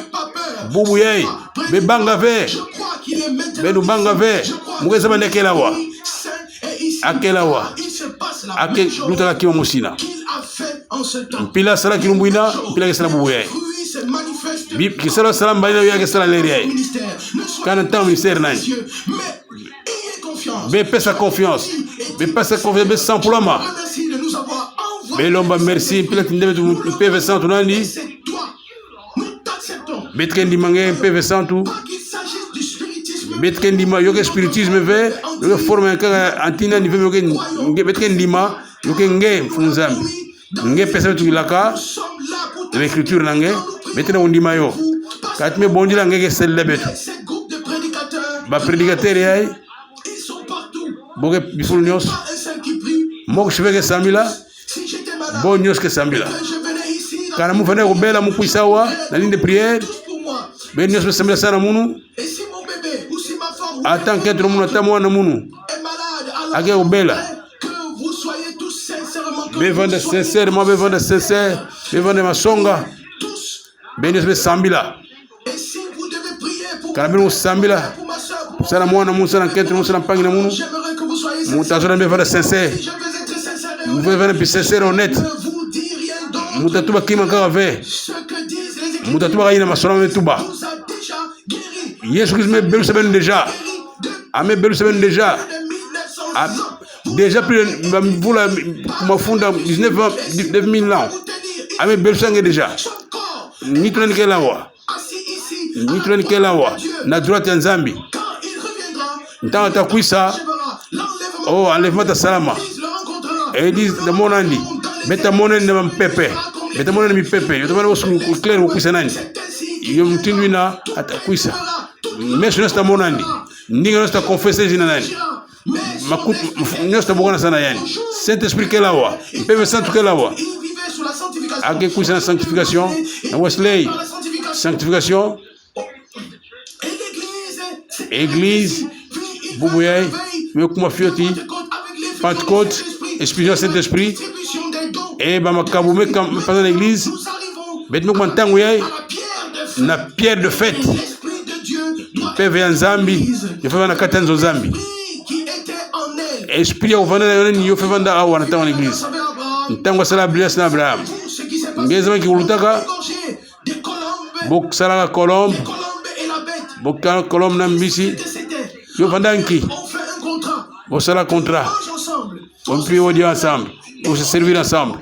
Bubu yai. Be banga ve. Je crois qu'il est maintenant. Be banga ve. Mugeza bande kela wa. Et ici, Akela wa. il se passe la Ake même chose lutaka ki mosina. qu'il a fait en ce temps. Pila sala kilumbuina, pila ke sala bubu yai. Fruit se manifeste Bi ki sala salam baina ya ke sala leri yai. ministère. Ne soyez Kana temps ministère nani. Dieu, mais ayez confiance. Be pesa confiance. Be pesa confiance be sans problème. Merci de nous avoir envoyé. Be lomba merci pila tindebe tu PV centre nani. C'est toi. Nous t'acceptons. Betkendi mange PV centre. Pas qu'il s'agisse du spiritisme. Betkendi ma yoke spiritisme ve, yoke forme ka antina ni ve yoke betkendi ma yoke nge funzambi. Nge pesa tu laka Nous sommes là pour l'écriture nange betena undima yo. Katme bondila nge ke selle betu. ces groupes de prédicateurs. Ba prédicateur yai Ils sont partout. boke biful nyos Pas un seul qui prie. moko shiveke sambila Si j'étais malade, bo nyos ke sambila. que je venais ici, dans Kana mu fane ko bela mu kuisawa na ligne de prière tous pour moi. be nyos be sambila sana munu Et si mon bébé ou si ma femme atan ketro munu tamo na munu est malade, ake alors ko bela que vous soyez tous sincèrement que be vous vande soyez sincèrement be vande sincère be vande masonga tous. be nyos be sambila Et si vous devez prier pour kana be sambila pour ma soeur, pour sana mwana mu sana ketro mu sana pangi na munu j'aimerais que vous soyez mu sincères. tazona be vande sincère Si je veux être sincère et mu honnête, vande be sincère honnête ne vous dis rien d'autre. mu tatuba kima kaka ve Ce que disent les mu Écritures tatuba kaina masona me tuba vous a déjà guéri. Yesu Christ me belu seben déjà De ame belu seben déjà 1900 Ah, ans. déjà plus pour la mafunda 19 000 ans Vous tenir ame belu sange déjà son corps ni tunani kela wa assis ici. ni tunani kela wa na droite ya Nzambi Quand il reviendra, ntanga takwisa achèvera l'enlèvement Oh, enlèvement ta salama. Église de monandi. Beta monandi na mpepe. Beta monandi mi pepe. Yo tabana wasu clair wo kuisa nani. Yo mtindu na atakuisa. Mesho nesta monandi. Ndinga nesta confesser jina nani. Makut nesta bogana sana yani. Saint-Esprit kelawa. Pepe santo kelawa. Ake kuisa na sanctification. Na Wesley. Sanctification. Église. Boubouye. Mekuma fioti. Pentecôte. Expulsion Saint-Esprit. Et bamakabume pendant l'église. Betmek mantangu yai. Na pierre de fête. Peve ya nzambi. Yofeva na kata nzo zambi. Esprit ya uvana na yone yofeva nda awa na tangu l'église. Ntangu sala blias na Abraham. Ngezema ki ulutaka. Bok sala colombe. Bok colombe na mbisi. Yofanda nki. Bok sala contrat. On peut audio ensemble. On se servir ensemble.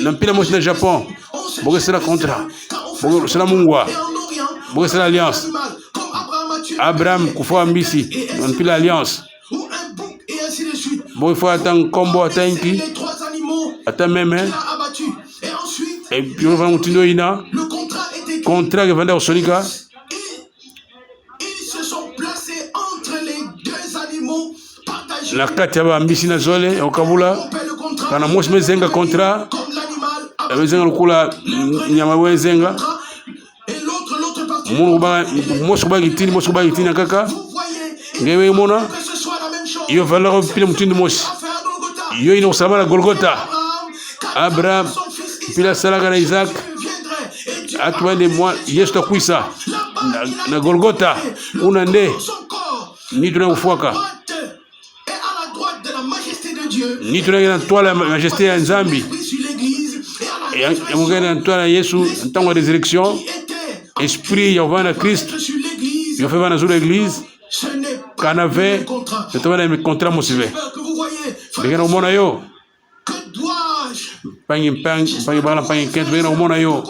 Nampila moshi na Japon. Bok sala contrat. Bok sala mungwa. Bok sala alliance. Abraham kufua mbisi. On peut l'alliance. Bon, il faut attendre combo atanki. Attends même. Et puis on va continuer ina. Contrat que vendeur Sonika. Ils se sont placés entre les deux animaux. La kati ya mbisi na zole okabula. Kana moshi mezenga contrat. Mezenga lukula nyama wezenga. Munu ba moshi ba gitini moshi ba gitina kaka. Ngewe mona. Iyo valeur pile mutindu moshi. Iyo ino salama na Golgotha. Abraham pila salaka na Isaac. Atwende mwa Yesu takwisa na Golgotha unande ni tunakufuaka ni tunaenda toile la majesté ya Nzambi ya mugana toile Yesu ntango ya résurrection esprit ya vana Christ yo fait vana sur l'église kanave totobana mi contrat mosive bengena umona yo pangi bala pangi kent bengena umona yo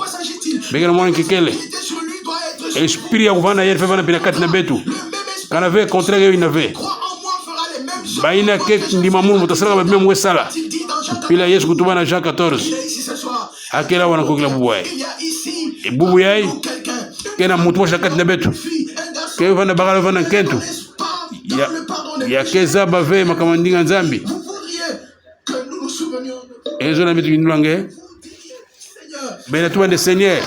bengena umona kikele esprit ya kuvana yeye fait vana pina kati na betu kanave contrat yo inave baina ke ndima mungu mutasala ba mwe sala pila Yesu kutubana Jean 14 akela wana kokila bubuye bubuye kena mutu mosha kati na betu ke vana bagala vana kentu ya keza bave makamandinga Nzambi ezo na bitu bindulange bena tuba de Seigneur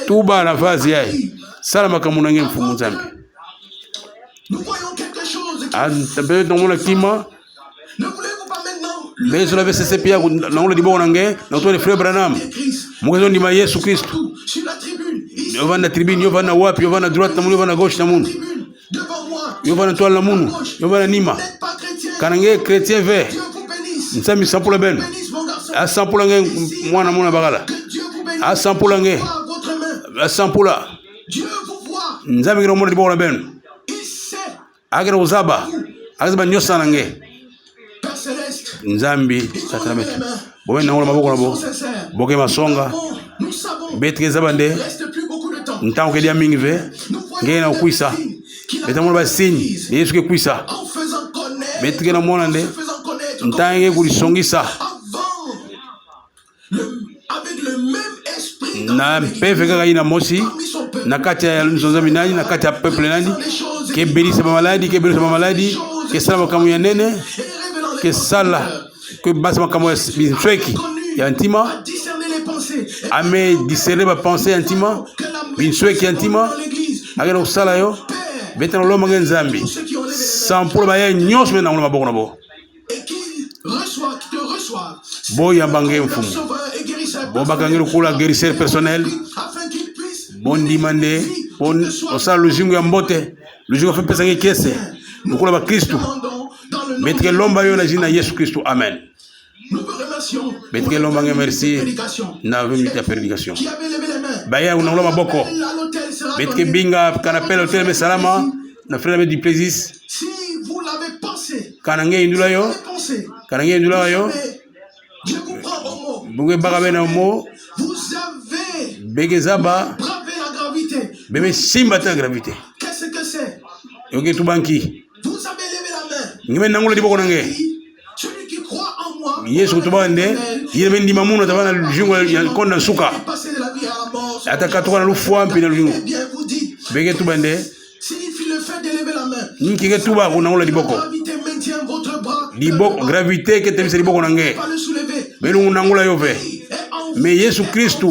tuba na vazi yai sala makamunange mfumu Nzambi antabe dongola kima bezo la vese pia na ngola dibona nge na to le frère Branham mwezo ndima Yesu Kristo yovana tribune yovana wapi yovana droite na munu yovana gauche na munu yovana toile na munu yovana nima kanange chrétien ve Nzambi sampula ben a sampula nge mwana muna bagala a sampula nge a sampula Nzambi ngiro mwana dibona ben agera uzaba agaba nyosa nange Nzambi satramet bowe na ngola maboko nabo boke masonga betre zabande ntango ke dia mingi ve ngena ukuisa betamona ba signe Yesu ke kuisa betre na mona nde ntange kulisongisa na peve kaka ina mosi na kati ya nzonzambi nani na kati ya peuple nani ke bénisse ma maladie ke sala makamu ya nene ke sala ke basa makamu ya binsweki ya intima ame discerner ba pensée intima binsweki intima agena usala yo betana loma nge Nzambi sans pour ba ya nyos mena ngona maboko nabo boya bange mfumu bo bakangiru kula guérisseur personnel bon dimande bon osala lujingu ya mbote lujingu fa pesa nge kese nukula ba Kristo metre lomba yo na jina Yesu Kristo amen metre lomba nge merci na 20 minutes ya prédication baya unangula maboko metre binga kanapela hotel me salama na frère du plaisir kanange indula yo bunge bagabe na mo begezaba bebe simba ta gravité Qu'est-ce que c'est? yoke tubanki Vous avez levé la main. ngime nangula liboko nange celui qui croit en moi, Yesu kutuba nde yebe ndima muno tabana lujungu ya konda suka passer de la vie à la mort. ataka tuka na lufwa mpina lujungu Eh bien, vous dites, bege tuba nde s'il fit le fait d'élever la main, nkige tuba kunangula liboko gravité maintient votre bras, liboko gravité ke temisa liboko nange pas le soulever. belu nangula yove Et en mais Yesu Kristu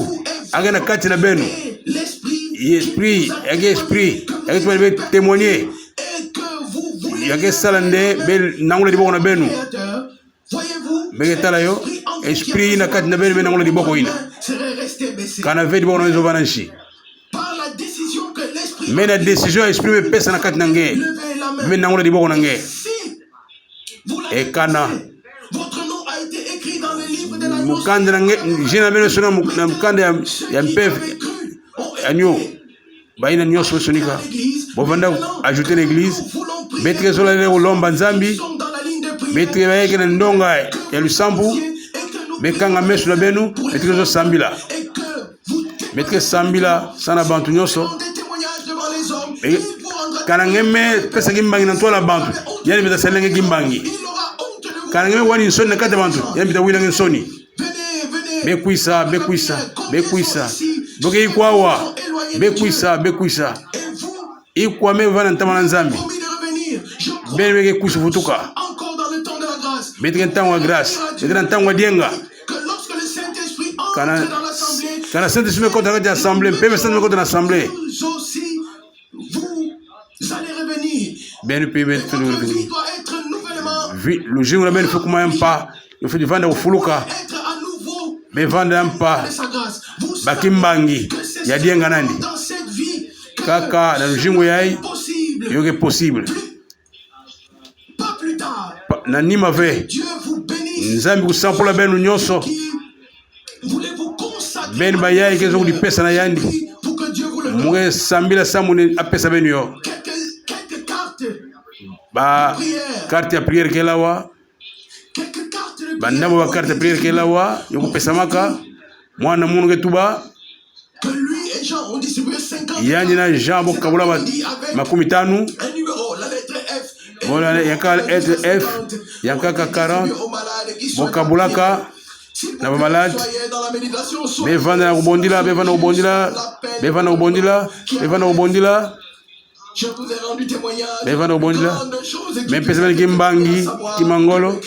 agana kati na benu l'esprit, esprit yage tuba be témoigner et que vous voulez yage salande be nangula liboko na benu créateur, voyez-vous, bege tala yo esprit na kati na benu be nangula liboko ina serait resté baissé. kana ve liboko na zo vananshi Par la décision que l'esprit mais la décision esprit be pesa na kati nange levait la main. be nangula liboko nange Si vous l'avez e kana fait, votre nom a été écrit dans le livre de l'agneau. mukande nange jina benu sona na mukande ya mpev agneau baina nyonso sonika bovanda ajouter l'église betre zola le lomba nzambi betre bayeke na ndonga ya lusambu bekanga meso na benu betre zo sambila betre sambila sana bantu nyonso kana ngeme pesa kimbangi na tola bantu yani beta selenge kimbangi kana ngeme wani nsoni na kata bantu yani beta wila nsoni bekwisa boke ikwawa bekwisa ikwa me vana ntama na nzambi bene beke kusu futuka betre ntango ya grâce betre ntango ya dienga kana Saint-Esprit kota kati ya assemblée mpeme Saint-Esprit kota na assemblée bene pe bene tu le jour où la bene faut comment pas il faut vendre au fuluka be vanda mpa bakimbangi ya dienga nandi kaka na lujingo yai yoke possible na nima ve nzambi kusampola benu nyonso beni bayai kezo kulipesa na yandi muge sambila samune apesa benu yo ba carte ya prière kelawa bandamo ba carte ya prière kelawa yoko pesa maka mwana munu ketuba yanji na Jean bokabula makumi tanu bona yanka lettre F yanka 40 bokabulaka na ba malade bevanda na kubondila mais pesa bani kimbangi kimangolo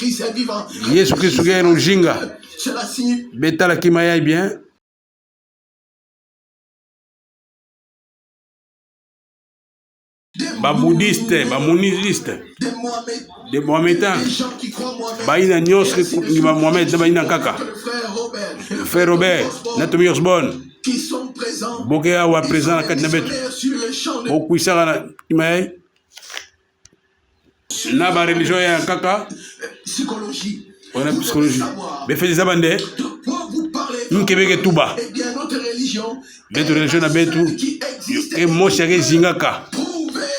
Yesu Kristu ke no jinga betala kimaya bien ba bouddhiste ba moniste de Mohamedan baina nyos ki ba Mohamed na baina kaka frère Robert na Tommy Osborne boke wa présent na kati na betu bokuisa na imai na ba religion ya kaka psychologie. On a psychologie be fait des abandés nkebeke tuba betu religion na betu e moshi ke zingaka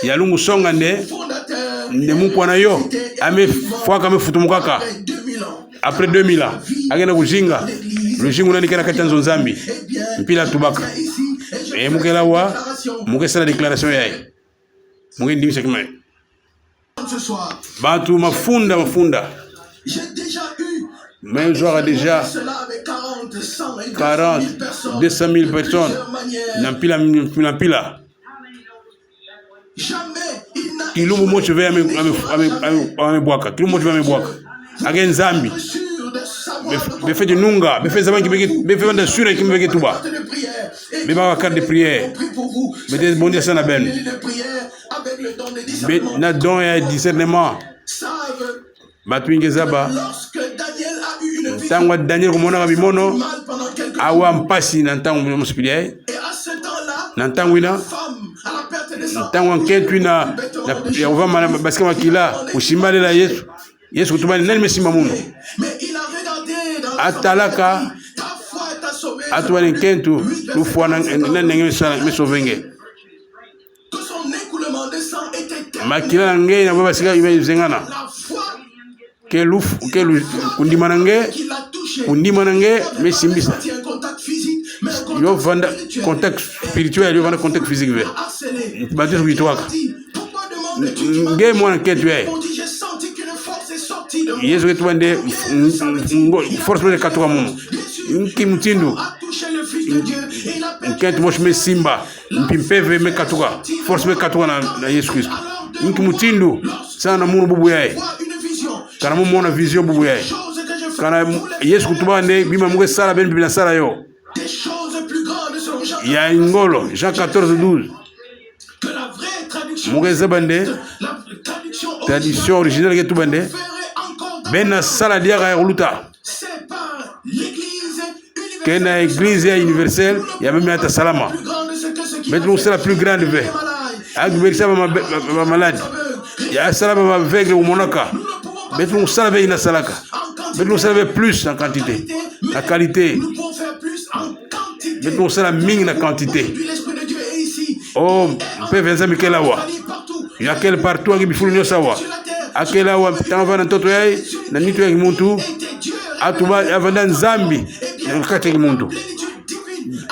ya lungu songa nde mukwana yo ame fwaka ame futumukaka après 2000 ans agenda kujinga lujingu nani kana kati nzo nzambi mpila tubaka e mukela wa mukesala déclaration yayi muke ndimisha kima batu mafunda mais j'aurai déjà 40 200 000 personnes nampila kilumbu mocho ve ame bwaka kilumbu mocho ve ame bwaka agen zambi be fait de nunga be fait zabangi be fait de sura qui me tuba be ba carte de prière be des bon dia sana ben be na don ya discernement batwinge zaba tangwa Daniel komona ka bimono awa mpasi na ntango mo spirituel na ntango ina ntango nketu na ya uvama basika makila usimbale la Yesu kutubani nani mesimba muno atalaka atwani nkentu ufwana nani ngeme sana mesovenge makila ngei na basika ibezengana ke kundima nange mesimbisa yo vanda contact spirituel yo vanda contact physique ve batu kubitwaka nge mwana ketu Yesu tu bande force de katuka mumu nki mutindu nkent mosh me simba mpimpeve me katuka force me katuka na Yesu Kristo nki mutindu sana munu bubu yae kana mu mona vision bubu yae kana Yesu kutubande bima muge sala ben bibina sala yo ya ngolo Jean 14:12 muge zabande tradition originale ke tubande ben sala dia ga uluta que na église universelle il y a même à salama maintenant c'est la plus grande ve agbe ça ma malade ya salama ma veugle ou monaka maintenant ça ve ina salaka maintenant ça ve plus en quantité la qualité maintenant ça la ming la quantité oh peut venir mais quel awa il y a quel partout qui bifulu nyo sawa akela wa tanva na toto yai na nitu ya muntu atuba avanda nzambi nakati ya muntu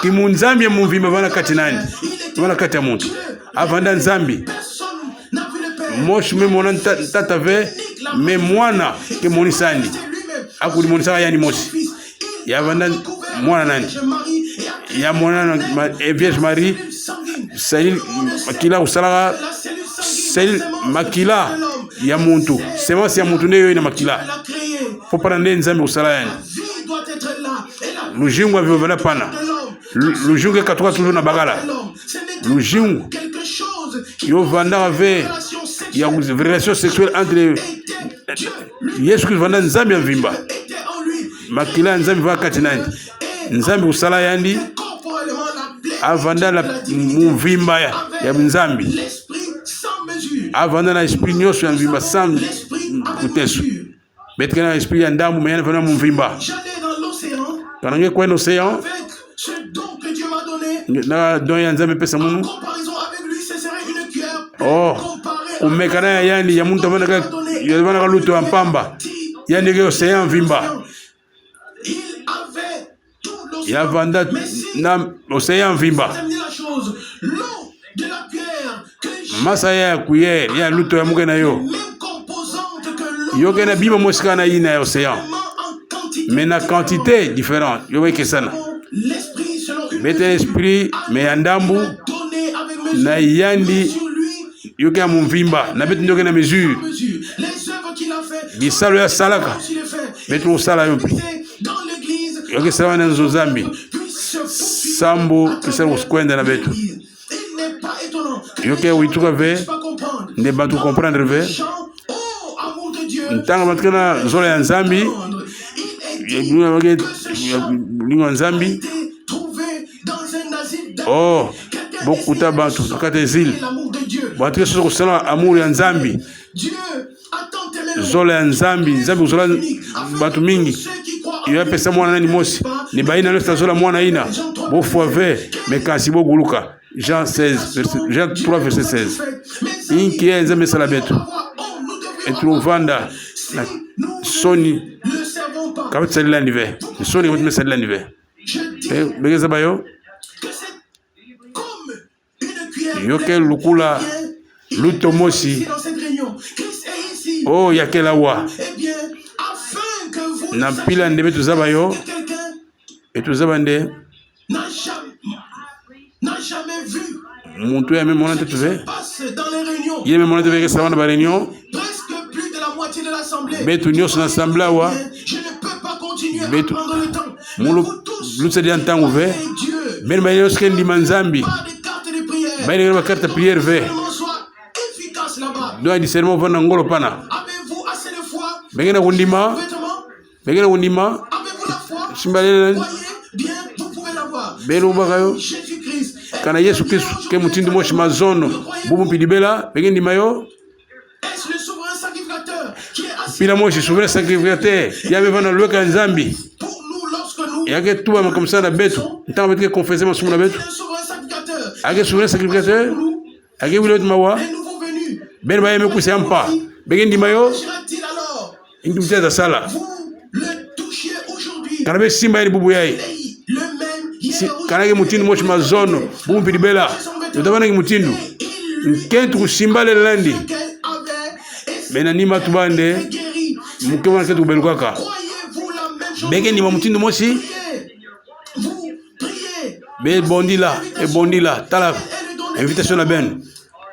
kimunzambi ya muvima vana kati nani vana kati ya muntu avanda nzambi mosh me mona tata ve me mwana ke monisani akuli monisa yani mosi ya vanda mwana nani ya mwana Vierge Marie Saïl makila usalaga Saïl makila ya muntu semence ya muntu neyo ina makila faut prendre nzambe usala yani lujingu avivana pana lujingu katoka toujours na bagala lujingu yo vanda ave ya relation sexuelle entre Yesu Kristo vanda nzambe mvimba makila nzambe vakati nani nzambe usala yandi avanda la mvimba ya nzambe avanda na esprit nyoso ya mvimba sans kutesu betkana na esprit ya ndamu meyana vana mvimba kanange kwa l'océan na don ya nzambe pesa munu oh umekana ya yani ya muntu vana ka luto ya mpamba yani ke océan mvimba ya vanda na océan mvimba masa ya kuye ya luto ya muke na yo yoke na bima mosika na ina ya océan mais na quantité différente yo weke sana bete l'esprit mais ya ndambu na yandi yoke ya mvimba na bete ndoke na mesure bisalo ya salaka bete usala yo pi yoke sala na nzo zambi sambo kisala uskwenda na betu yoke wituka ve ne batu comprendre ve ntanga batkana zola ya nzambi lingwa nzambi oh bokuta bantu kata exil batkana soso kusala amour ya nzambi zola ya nzambi nzambi zola bantu mingi yo pesa mwana nani mosi ni baina lesta zola mwana ina bofu ave mekasi boguluka Jean 3 verset 16 inki ya nzambe sala betu etruvanda na soni kabit salila nive soni kabit salila nive begeza bayo yoke lukula lutomosi oh yakela wa na pila ndebe tuzabayo etuzabande muntu ya même monante tuve il est même monante avec ça dans la réunion betu nyos na assemblée wa betu mulu lutse di antangu ve ben ba yos ken di manzambi ba ni ba carte prière ve do di sermo vana ngolo pana bengena wundima simbalele belu bagayo kana Yesu Kristo ke mutindu moshi mazono bubu pidibela begendi mayo pila moshi souverain sacrificateur yabe vana lweka nzambi yake tuba makamsana betu ntanga betike confesser masumuna betu ake souverain sacrificateur ake wile mawa ben ba yeme kusiampa begendi mayo ingimteza sala kana be simba ni bubu yayi kana ke mutindu moshi mazono bubu pidibela yotabana ke mutindu kentu kusimbale landi bena nima tubande mukema na ketu belukaka Croyez-vous la même chose? beke ndima mutindo mosi Vous priez. be bondila e bondila tala invitation na ben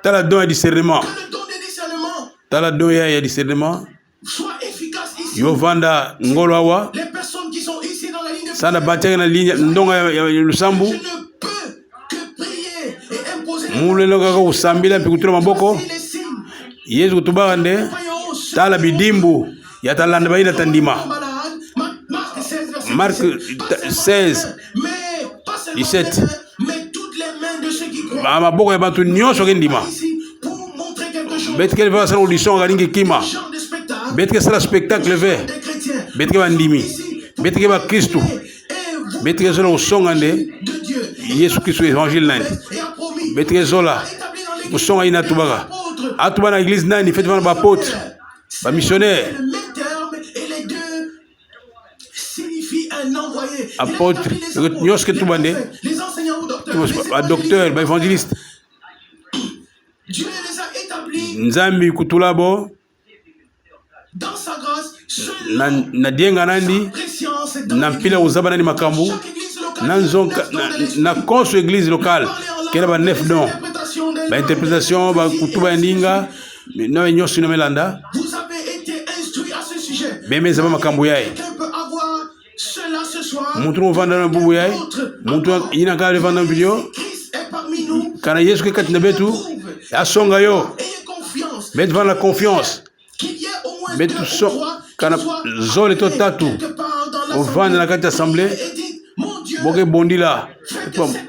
tala don ya discernement Que le don de discernement tala don ya discernement soit efficace ici. yo vanda ngolo awa Les personnes qui sont ici dans la ligne de sana prière, batiaka na ligne ndonga ya lusambu je ne peux que prier et imposer les mulelo kaka kusambila mpe kutula maboko signes. yesu kutubaka nde Voyons ce tala bidimbu ya talanda baina tandima malade. Marc 16, verset Marc 16 Mais pas seulement 17. les mains, mais toutes les mains de ceux qui croient. maboko ya bato nyonso kendima Ici, pour montrer quelque chose. betike va sala audition kalingi kima Genre de spectacle. betike sala spectacle ve Des chrétiens. betike bandimi betike bakristu Et vous betike zola kusonga nde de Dieu. yesu kristu evangile nani Et a promis. betike zola Établi dans l'église. kusonga ina tubaka Apôtre. atuba na église nani feti vana bapotre bamissionnaire Le même terme et les deux signifient un envoyé. Il a Apôtre. établi les apôtres, Nyos ke les tubande. prophètes, les enseignants ou docteurs, les badocteur évangélistes. baévangéliste Dieu les a établis nzambi kutula bo dans sa grâce selon na dienga nandi préscience dans na mpila uzaba nani makambu chaque église locale. na nzonka na konso église locale kena ba neuf don ba interprétation ba kutuba ya ndinga na nyonso na melanda Vous avez été instruits à ce sujet. beme zaba makambu yaye Quelqu'un peut avoir cela ce soir. muntu ovanda na bubu yaye muntu ina kala vanda video Christ est parmi nous. kana yesu ke kati na betu asonga yo Ayez confiance betu vana confiance qu'il y ait au moins betu deux so ou trois kana qui soient zole to tatu quelque part dans ovanda na kati ya assemblée et dites, mon Dieu, boke bondila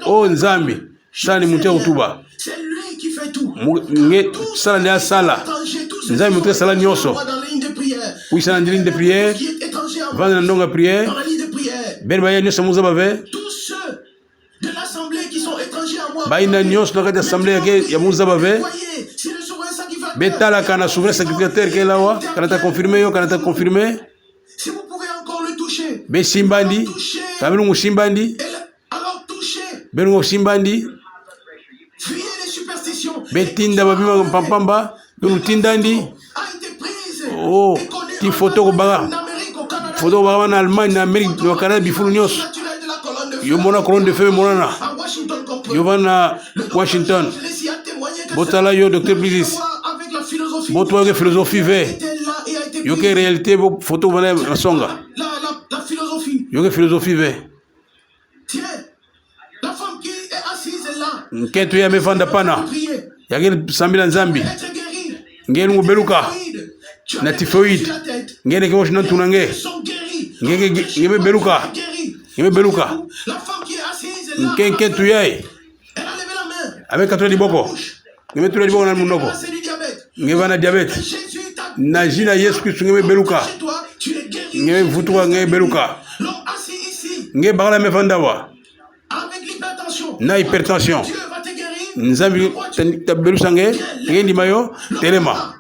o nzambi sala ni mutu ya kutuba c'est lui qui fait tout. nge sala nde asala Étranger, tout ce nzambi mutu asala nyonso dans la ligne de prière. puisa na ligne de prière Qui est étranger à vanda na ndongo ya dans prière la ligne de prière. bene baya nyonso muza bave Tous ceux de l'assemblée qui sont étrangers à moi. baina nyonso na kati ya assemblée ya muza bave Voyez, si le souverain sacrificateur, betalaka na souverain sacrificateur ke lawa kana ta confirme yo kana ta confirme si vous pouvez encore le toucher, besimbandi kabelungu simbandi alors touchez, belungu simbandi fuyez les superstitions. betinda babima pampamba belutindandi A été prise oh et connue ti en foto kobaka Amérique, au Canada, foto kobaka na Allemagne na Amérique na Canada bifulu nyonso naturel de la colonne de feu. yo mona colonne de feu monana À Washington, compris. yo vana Washington Je laisse y a témoigné que botala yo docteur Blisis avec la philosophie boto ke philosophie ve était là et a été yo ke prise. réalité bo photo vana na songa La philosophie. yo ke philosophie ve Tiens, la femme qui est assise là, nketu ya mevanda pana prier, yake sambila nzambi être guérie. ngeni ngubeluka Tu na as typhoïde la tête. ngene ke washina tuna nge Ils sont guéris. ngebe beluka Guéris. ngebe beluka La femme qui est assise là, nkenketu yaye elle a levé la main. abe katula liboko ngebe tula liboko na munoko C'est du diabète. ngebe na diabete Jésus t'a na jina Yesu Kristu ngebe beluka chez toi, tu es guéri. ngebe vutuka ngebe beluka L'homme assis ici, ngebe bakala mevanda wa avec l'hypertension, na hypertension Dieu va te guérir. nzambi tabelusa nge nge ndima yo telema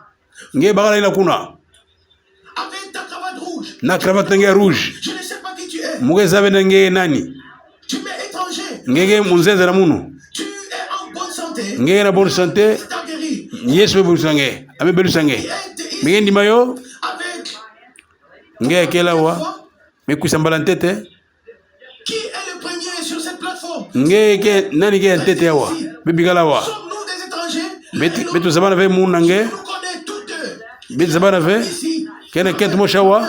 nge bakala ina kuna Avec ta cravate rouge, na cravate na nge ya rouge je ne sais pas qui tu es. muke zabe na nge nani Tu m'es étranger. ngege munzenza na munu Tu es en bonne santé. ngege na bonne santé Tu t'as guéri. Yesu belusa nge ame belusa nge Et ici, mege ndima yo avec nge kela wa foi, mekuisa mbala ntete qui est le premier sur cette plateforme? nge ke nani ke ya ntete yawa bebikala wa Sommes-nous des étrangers? betu zabana ve munu na nge Je nous connais tous deux. betu zabana ve Ici, kene ketu mosha wa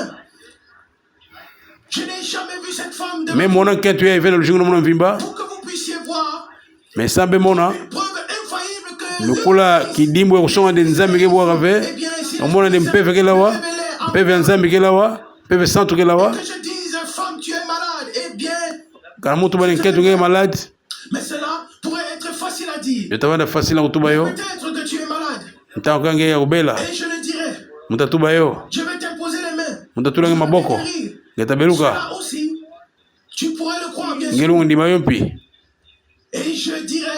je n'ai jamais vu cette femme de me mona ketu ya ivena lushingo na muna mvimba pour que vous puissiez voir me sambe mona preuve infaillible que lukula kidimbo ya kusonga nde nzambi ke bwaka ve eh bien ici omona nde mpeve ke lawa mpeve ya nzambi ke lawa mpeve santu ke lawa que je dise femme tu es malade eh bien kana mutu bane nketu ke malade mais cela pourrait être facile à dire yo tavanda fasila kutuba yo peut-être que tu es malade ntango kange ya kubela et je le dirai mutatuba yo je vais t'imposer les mains mutatulange maboko ngetabeluka là aussi tu pourrais le croire bien sûr ngelungu ndima yo mpi et je dirai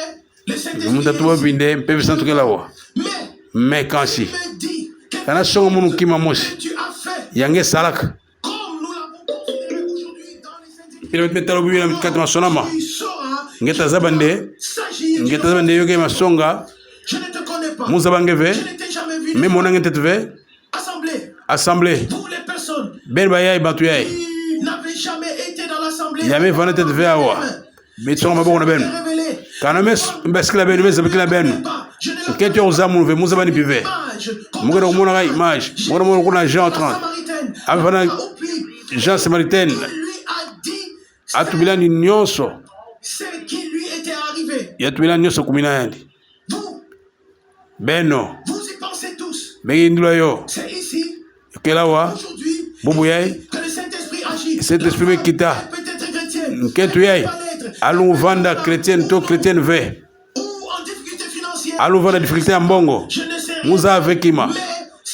le Saint-Esprit mutatuba est mpi nde mpeve santu ke lawa ici. mais me kansi me dis que kana songa munu kima mosi tu as fait yange salaka comme nous l'avons considéré aujourd'hui dans les Saintes pila metalo bibi na kati masonama tu sauras ngeta zaba nde s'agir ngeta zaba nde yo ke masonga je ne te connais pas muza bange ve je ne t'ai jamais vu me mona ngete ve assemblée assemblée pour les Ben bayai batuyai. Tu n'avais jamais été dans l'assemblée. Yame vana tete ve awa. Betson maboko na ben. Kana mes baskila ben mes bakila ben. Kete ozamu ve muza bani pive. Mugera mona ga image. Mugera mona kuna Jean 30. Avana Jean Samaritain. Atubila ni nyonso. Ce qui lui était arrivé. Yatubila nyonso kumina yandi. Vous. Beno. Vous y pensez tous. Begi ndula yo. C'est ici. Kelawa. Aujourd'hui. Bubu yai. Que le Saint-Esprit agit. Saint-Esprit me kita. Peut-être chrétienne. Ketu yai. Allons vendre chrétienne to chrétienne ve. Ou en difficulté financière. Allons vendre difficulté en bongo. Je ne sais rien. Muza avec ima.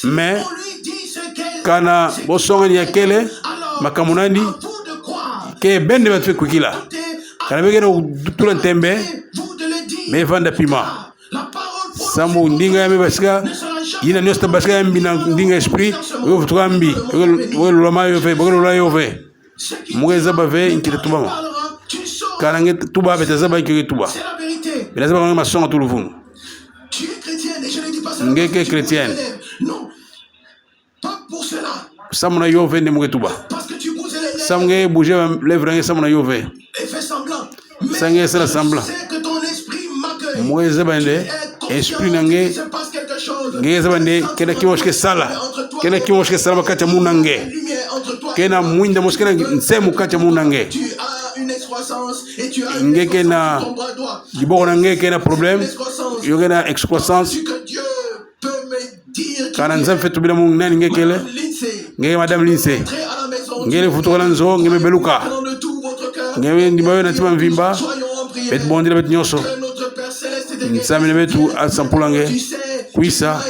Mais On lui dit ce qu'elle. kana bosonga ni yakele makamunandi ke bende batwe kukila. Kana bege no tula tembe. Me vanda pima. Samu ndinga ya me basika. Yina nyosta basika ya mbina ndinga esprit. Yo futuka mbi. Yo loma yo ve. Yo loma yo ve. Mweza bave inkita tubama. Kana nge tuba betazaba ikiri tuba. Betazaba nge masonga tuluvunu. Tu es chrétienne et je ne dis pas ça. Ngeke chrétienne. Non. Pas pour cela. Samuna yo ve ndemwe tuba. Parce que tu bouges les lèvres. Samge bouger lèvre nge samuna yo ve. Et fais semblant. Mais Sange sala semblant. c'est que ton esprit m'accueille. Mweza bande esprit nange Il se passe quelque chose. ngeza bande kena kimoshke sala. Kena kimoshke sala bakati munange. Kena mwinda moskena nsemu kati munange. Tu as une excroissance et tu as une excroissance sur ton bras droit. Diboko nange kena problème. Yo kena excroissance. Que Dieu peut me dire. Kana nzam fetu bila mungu nani ngekele. Ngeke madame Lindsay. Ngele futola nzo ngeme beluka. Ngeme ndibayo natima mvimba. Bet bondira bet nyoso. Nsamine betu asampulange. Kuisa.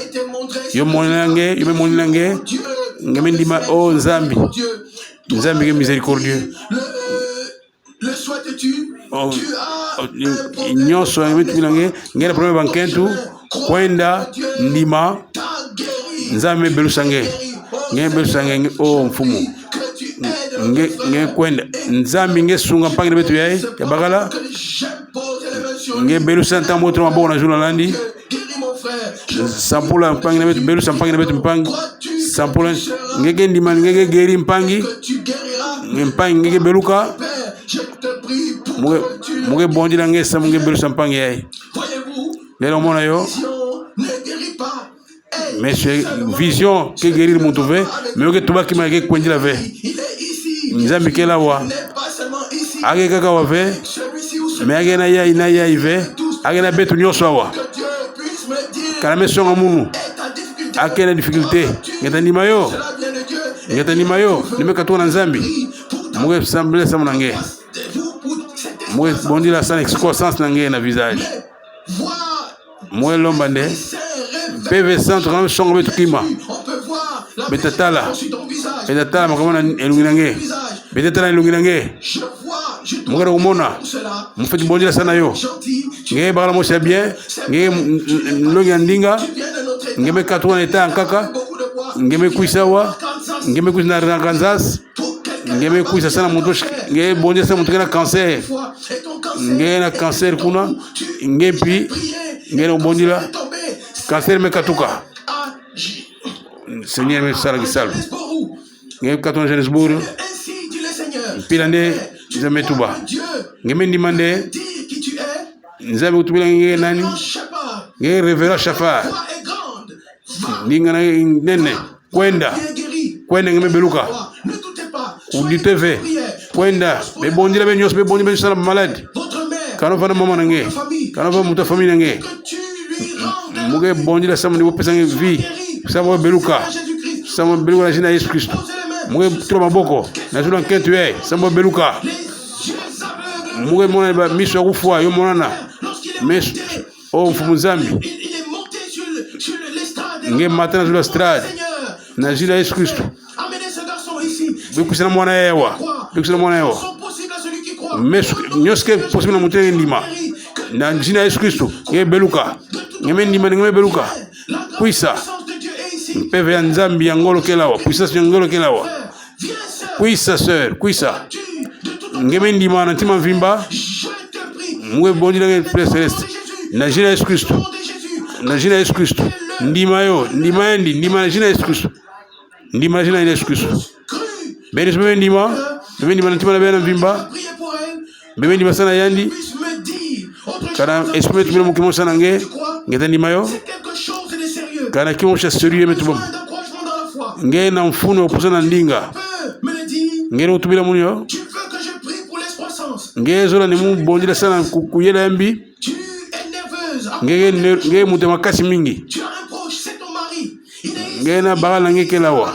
Yo moninange, yo moninange. Ngeme ndima o nzambi. Nzambi ke miséricordieux. Le souhaites-tu? Nyoso ngeme tulange ngela problème bankentu kwenda ndima nzambe belusange ngeme belusange o mfumu nge kwenda nzambi nge sunga mpangile betu yae ya bagala nge belusa ntambo otro maboko na jula landi sampula mpangile betu belusa mpangile betu mpangi sampula ngeke ndima ngeke geri mpangi mpangi ngeke beluka muge bondi na nge samu nge belusa mpangi yae lelo mona yo mais vision que guérir mon touvé mais que tuba ki ma ke kwendila ve nzambi kela wa age kaka wa ve mais age na ya ive age na betu nyoso wa kana mesonga munu ake na difficulté ngeta ni mayo nimeka tu na nzambi muge semble ça monange muge bondi la sans excroissance nange na visage muge lombande PV centre quand songo betu kima betatala makamana elunginange betatala elunginange mugara kumona mufeti bondila sana yo nge bagala mo c'est bien nge longi ndinga nge me katwa na eta nkaka nge me kuisawa nge me kuisa na Kansas nge me kuisa sana mutosh nge bondila sana mutoka na cancer nge na cancer kuna nge pi nge no bondila cancer me katuka Seigneur me sala gisalo nge katon Johannesburg pilande nzambe tuba ngeme ndimande nzambe utubila nge nani nge revera shafa ndinga na nene kwenda ngeme beluka udite ve kwenda be bondila be nyos be bondila be sala malade kana fana mama nange kana fana muta famille nange muge bondila samu ni bopesa nge vie samu beluka na jina Yesu Kristo muge tro maboko na jina kentu yeye samu beluka muge mona ba miso ya kufua yo monana mes o mfumu zambi nge matana sur la strade na jina Yesu Kristo bikusana mwana yewa mes nyoske possible na mutenge ndima na jina Yesu Kristo nge beluka ngeme ndima ngeme beluka kuisa peve ya nzambi ya ngolo kelawa puissance ya ngolo kelawa kuisa sœur kuisa ngeme ndima na ntima vimba mwe bondi na Père Céleste na jina Yesu Kristo ndima yo ndima na jina Yesu Kristo ndima na jina Yesu Kristo Beni sebe ndima na ntima na bena mvimba. Bebe ndima sana yandi. Kana esprit tumile mukimo sana ngeta ndima yo. Kana kimo cha sérieux metubom. Nge na mfuno oposa na ndinga. Nge no tubila munyo. Nge zola ni mu bondila sana kuyela yambi. Nge mute makasi mingi. Nge na bagala nge kelawa.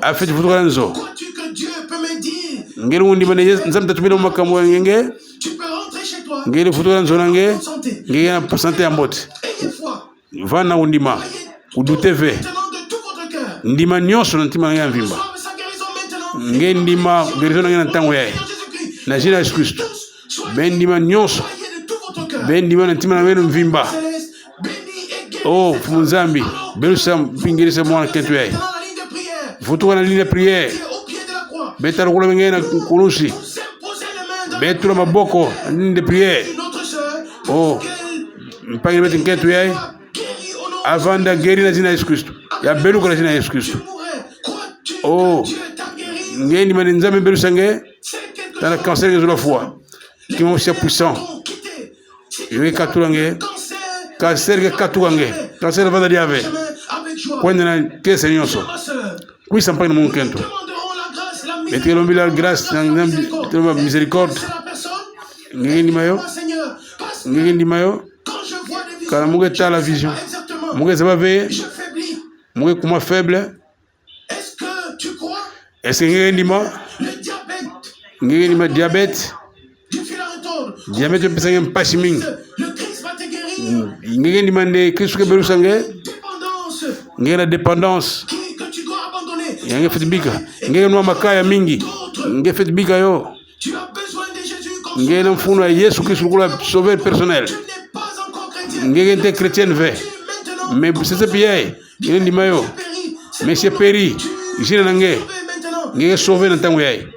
Afeti futuka nzo. Nge ngundi bane nzamta tumila makambo ngenge. Nge futuka nzo nange. Nge na santé ya mbote. Vana undima. Uduteve. Ndima nyonso na ntima ya mvimba. Nge ndima guérison na ntango yae. Na jina Yesu Kristo. Ben ndima nyonso. Ben ndima na ntima na wenu mvimba. Oh, Funzambi. Belusa pingirisa mwana kentu yae. Futuka na ligne de prière. Beta rokula ngene na kurusi. Betura maboko na ligne de prière. Oh. Mpangile beti kentu yae. Avant de guérir na jina Yesu Kristo. Ya beluka na jina Yesu Kristo. Oh. Ngeni manenzame belusa nge. Dans le cancer de la foi. Qui est aussi puissant. Je vais katulange. Cancer que katulange. Cancer va d'aller. Quand on a que Seigneur so. Qui s'en parle mon kento. Et que l'on veut la grâce, la miséricorde. Ngeni mayo. Ngeni mayo. Quand on a la vision. Mon ça va veiller. Mon comment faible. Est-ce que tu crois? Est-ce que ngeni ma? Ngeni ma diabète. Diabète pesa ngem pashiming. Le Christ va te guérir. Ngeni mande Christ ke berusange. Dépendance. Ngeni dépendance. Que tu dois abandonner. Yange fetibika. Ngeni no makaya mingi. Ngeni fetibika yo. Tu as besoin de Jésus comme Ngeni mfuno ya Yesu Kristo kula sauveur personnel. tu n'es pas encore chrétien. Ngeni te chrétienne ve. Mais c'est ça bien. Ngeni ndi mayo. Mais c'est péri. Jina nange. Ngeni sauver na tango yae.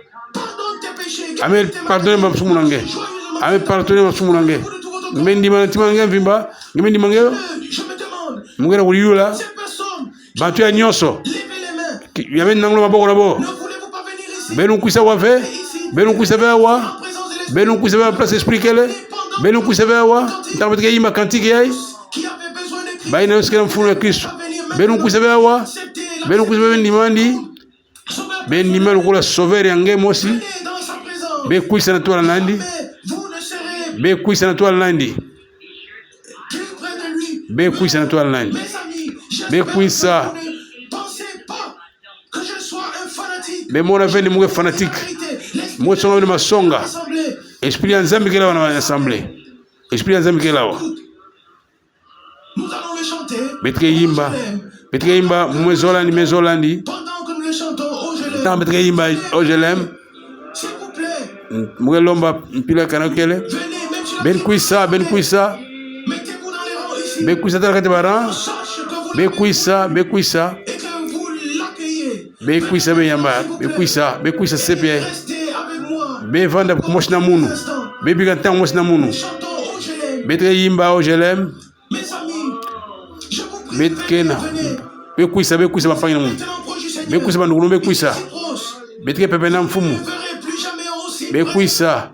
Amen pardonner ma sumu nange. Amen pardonner ma sumu nange. Mendi ma tima nange vimba. Mendi mangelo. Mungera uliyula. Bantu ya nyoso. Yamen nanglo maboko nabo. Benu kuisa wafe. Benu kuisa wa. Benu kuisa wa place esprit kele. Benu kuisa wa. Ntabetike yima kantike yae. Baina yosikela mfuno ya Kristo. Benu kuisa wa. Benu kuisa ndimandi. Ben ndimalo kula sauver yange mosi. Be kuisa na toile nandi. Be kuisa na toile nandi. Be kuisa na toile nandi. Be kuisa. Be mona vendi muge fanatique. Muge songa ma songa. Esprit ya Nzambe kela wana assemblée. Esprit ya Nzambe kela wa. Nous allons le chanter. Betke yimba. Betke yimba mwezolandi mezolandi. Pendant que nous le chantons, oh je l'aime. Tant betke yimba oh je l'aime. S'il vous plaît. Muge lomba mpila kanakele. Venez, même si Ben kuisa, ben kuisa. mettez-vous dans les rangs ici. Be kuisa tala kati baran. Sache que vous Be kuisa, be kuisa. et que vous l'accueillez. Be kuisa be yamba. Be kuisa sepie. Restez avec moi. Be vanda kumoshi na munu. Be biganta kumoshi na munu. Chantons, oh je l'aime. Betke yimba oh je l'aime. Mes amis, je vous prie. Betkena. Be kuisa mapangi na munu. Maintenant, proche du Seigneur. Be kuisa bandukulu be kuisa. Proche. Betke pepe na mfumu. Ne verrez plus jamais aussi. Be kuisa.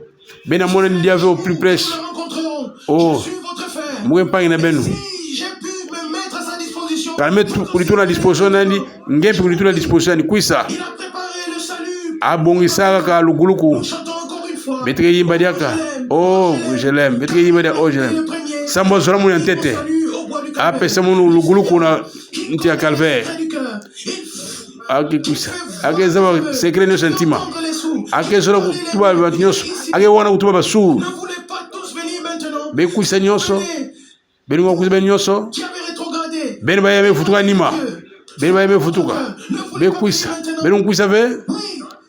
Be na mona ndiave au plus près. Nous la rencontrerons. Oh. Je suis votre frère. Muge mpangi na benu. Si j'ai pu me mettre à sa disposition, Kalme kulituna na disposition nandi. Ngepi kulituna na disposition ni kuisa. il a préparé le salut. Abongisaka ka luguluku. Chantons encore une fois. Betke yimba diaka. Oh je l'aime. Betke yimba dia oh je l'aime. Le premier Sambo zora muna ntete. salut au bois du Ape samunu luguluku na nti ya calvaire. près du cœur. Ake kuisa. Ake zama secret no sentima. Prendre les sous. Ake zora kutuba banyoso. Ake wana kutuba basu. Ne voulez pas tous venir maintenant. Be kuisa nyoso. Venez, Beni wa kuisa ben nyoso. qui avez rétrogradé. Beni ba yeme futuka nima. Beni ba yeme futuka. Be kuisa. Beni kuisa ve. Oui,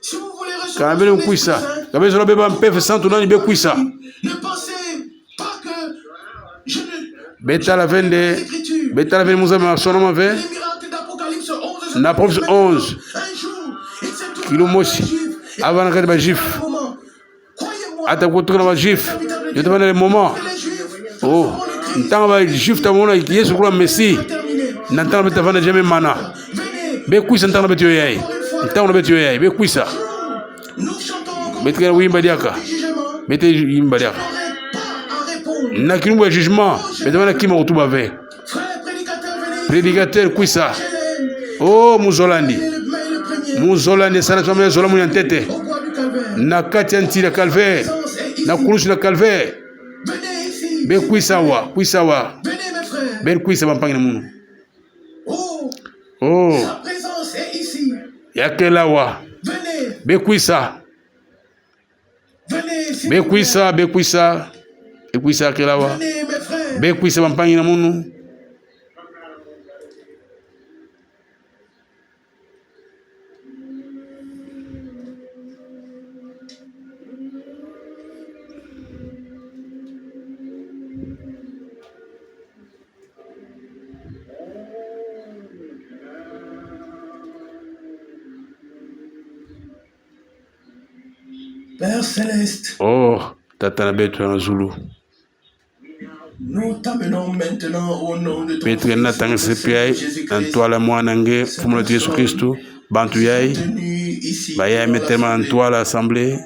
si vous voulez recevoir Kana le beni Esprit kuisa. Saint, Kabe zora beba mpefe santu nani be kuisa. ne pensez pas que je ne... Beta la vende. L'Écriture, Beta la vende muzama sonoma ve. les miracles d'Apocalypse 11, Na Apocalypse 11. un jour, il s'est trouvé Kilo moshi. Avant kati ba juif. un moment. Croyez-moi, Ata kutuka na ba juif. Yote bana le moment. que les Juifs Oh. Ntanga ba juif tamona Yesu kula Messi. terminés. Nantanga beta vana jamais mana. Venez, Be kuisa ntanga beta yoyai. encore une ntango betu yai be kuisa Nous chantons encore betu wimba diaka du jugement. bete yimba diaka Pas à répondre. na kilumbu ya jugement bete wana kima kutuba ve Frère prédicateur, venez. prédicateur kuisa Je l'aime. oh muzolandi Mais le premier. muzolandi sana twamela zola mu ntete Au bois du calvaire. na kati ya ntila calvaire Présence est ici. na kulusi na calvaire Venez ici. be kuisa wa Venez mes frères. ben kuisa bampangi na munu Oh, oh sa présence est ici. yakela wa Venez. be kuisa Venez ici. be kuisa e kuisa yakela wa Venez mes frères. be kuisa bampangi na munu Père céleste, oh tata na betu na zulu nous t'amenons maintenant au nom de ton petre na tanga sepiai na ntwala mwana nge fumulo tu Yesu Kristu bantu yai tenu ici. bayai metema na ntwala assemblée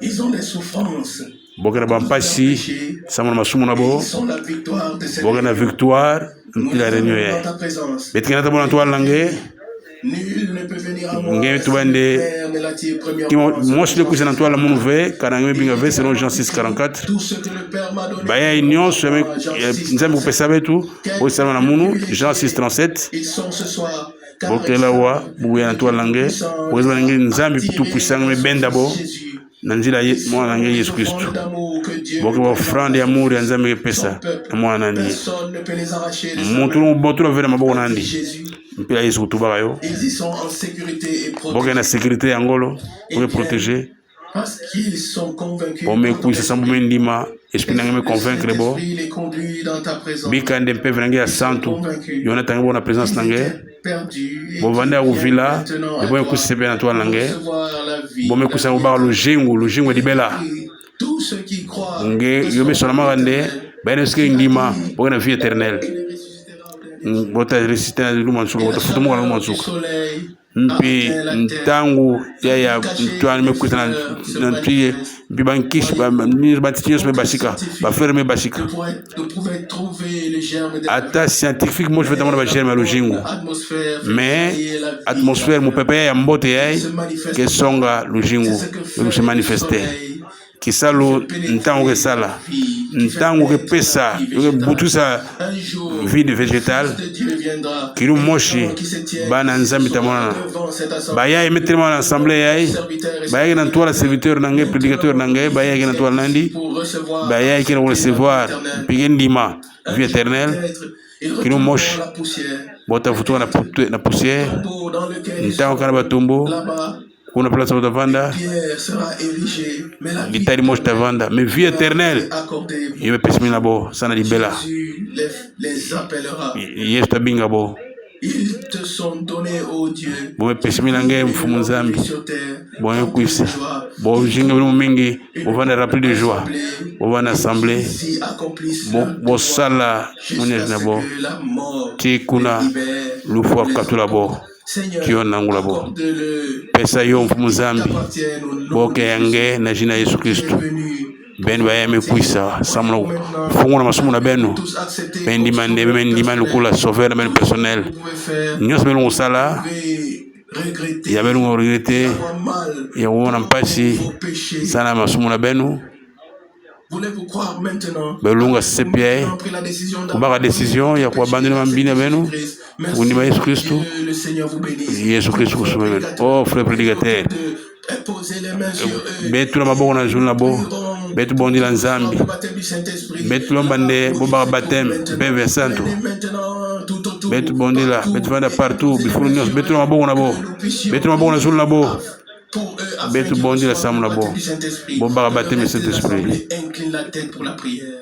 Ils ont des souffrances. bokena bampasi sama na masumu na bo Ils sont la victoire de cette bokena victoire mpila réunion dans yai ta présence. betre na tabona ntwala nge Nul ne peut venir à moi. nge si tubande le Père ne l'attire kimo premièrement. mosi le kuisa na ntwala munu ve kana nge binga ve selon Jean 6:44 Tout ce que le Père m'a donné. bayai nyonso nzambe kupesa betu oyisalama na munu Jean 6:37 Ils sont ce soir. car bokela wa buya na ntwala nge oyisalama nge nzambe tu puissant me benda bo Jésus. na nzela mwana nge Yesu Kristu Offrande d'amour que Dieu boke ba offrande ya amour ya nzambe epesa na mwana nandi personne ne peut les arracher de sa muntu main. botula vena maboko nandi Jésus. mpila Yesu kutubaka yo Ils y sont en sécurité et boke protégés. na sécurité ya ngolo boke protégé Parce qu'ils sont convaincus. bome kuisa sambu me ndima esprit nange me Le convaincre bo Saint-Esprit les conduit dans ta présence. bikande mpe venange ya santu yo na tange bo na présence nange Perdu. bovanda ya kuvila eboye kuisa pe na ntwala nange bome kuisa kobaka lujingu edibela Tous ceux qui croient. nge yo be solamaka nde bayina sike ndima boke na vie éternelle bota resiste na luma nsuka bota futumuka na luma nsuka mpe ntango ya ntwala me kuisa na ntwiye mpe bankisi batiti nyonso me basika bafrere me basika ata scientifique mo jove tamona bagerme ya lujingu mais atmosphère mopepe ya mbote yai kesonga lujingu ekuse manifeste kisalo ntango kesala ntango kepesa butusa vide végétal kilu moshi bana nzambe tamonana bayai emetelema na assemblée yai bayaki na ntwala serviteur nange prédicateur nange bayaki na ntwala nandi bayaki na recevoir mpike ndima vie éternelle kilu moshi bota futuka na poussière ntango kana batumbu kuna place utavanda litari moshi tavanda mais vie éternelle yo mepesimi na bo sana libela yesu tabinga bo bomepesimi na nge mfumu nzambi bonye kuisa bojinga bilimu mingi bovanda rempli de joie bovanda assemblée bosala munyezi na bo ti kuna lufu akatula bo kiyo nangula bo pesa yo mfumu zambi boke yange na jina Yesu Kristu benu bayame kuisa samlo fungu na masumu na benu bendima ndebe bendima lukula sauver na benu personnel nyos benu usala ya benu regrete ya wona mpasi sana masumu na benu belunga sepie kubaka décision ya kuabandona mambina benu kundima Yesu Kristu Yesu Kristu kusuma benu oh frère prédicateur betu la maboko na jour na bo betu bondi la nzambi betu lomba nde bobaka baptême Père Santo betu bondi la betu vanda partout bifulu nyos betu la maboko na bo betu la maboko na jour na bo betu bondi la samu na bo bobaka baptême Saint-Esprit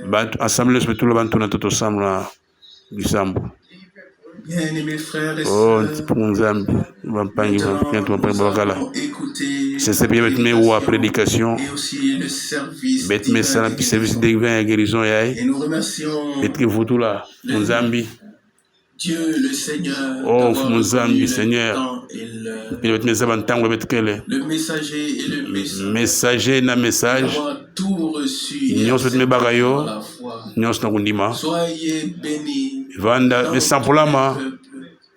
bantu assemblée betu la bantu na toto samu na bisambu oh ntipungu nzambi bampangi babakala c'est bien betu me wa prédication betu me sala pi service de divin ya guérison yaye betu ke vutula nzambi Dieu le Seigneur, Oh, Muzambi, Seigneur. le messager et le message. Messager na message. Tout reçu. Soyez bénis. Vanda esampulama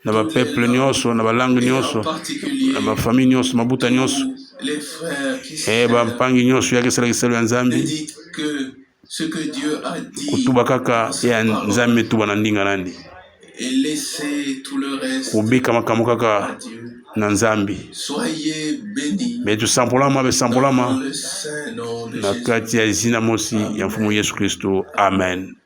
na ba peuple nyonso na ba langue nyonso na ba famille nyonso mabuta nyonso ba mpangi nyonso yake sala kisalo ya Nzambi kutuba kaka ya Nzambi tuba na ndinga nandi kubika makambo kaka na Nzambi betu sampulama na kati ya zina mosi ya mfumu Yesu Kristo. Amen.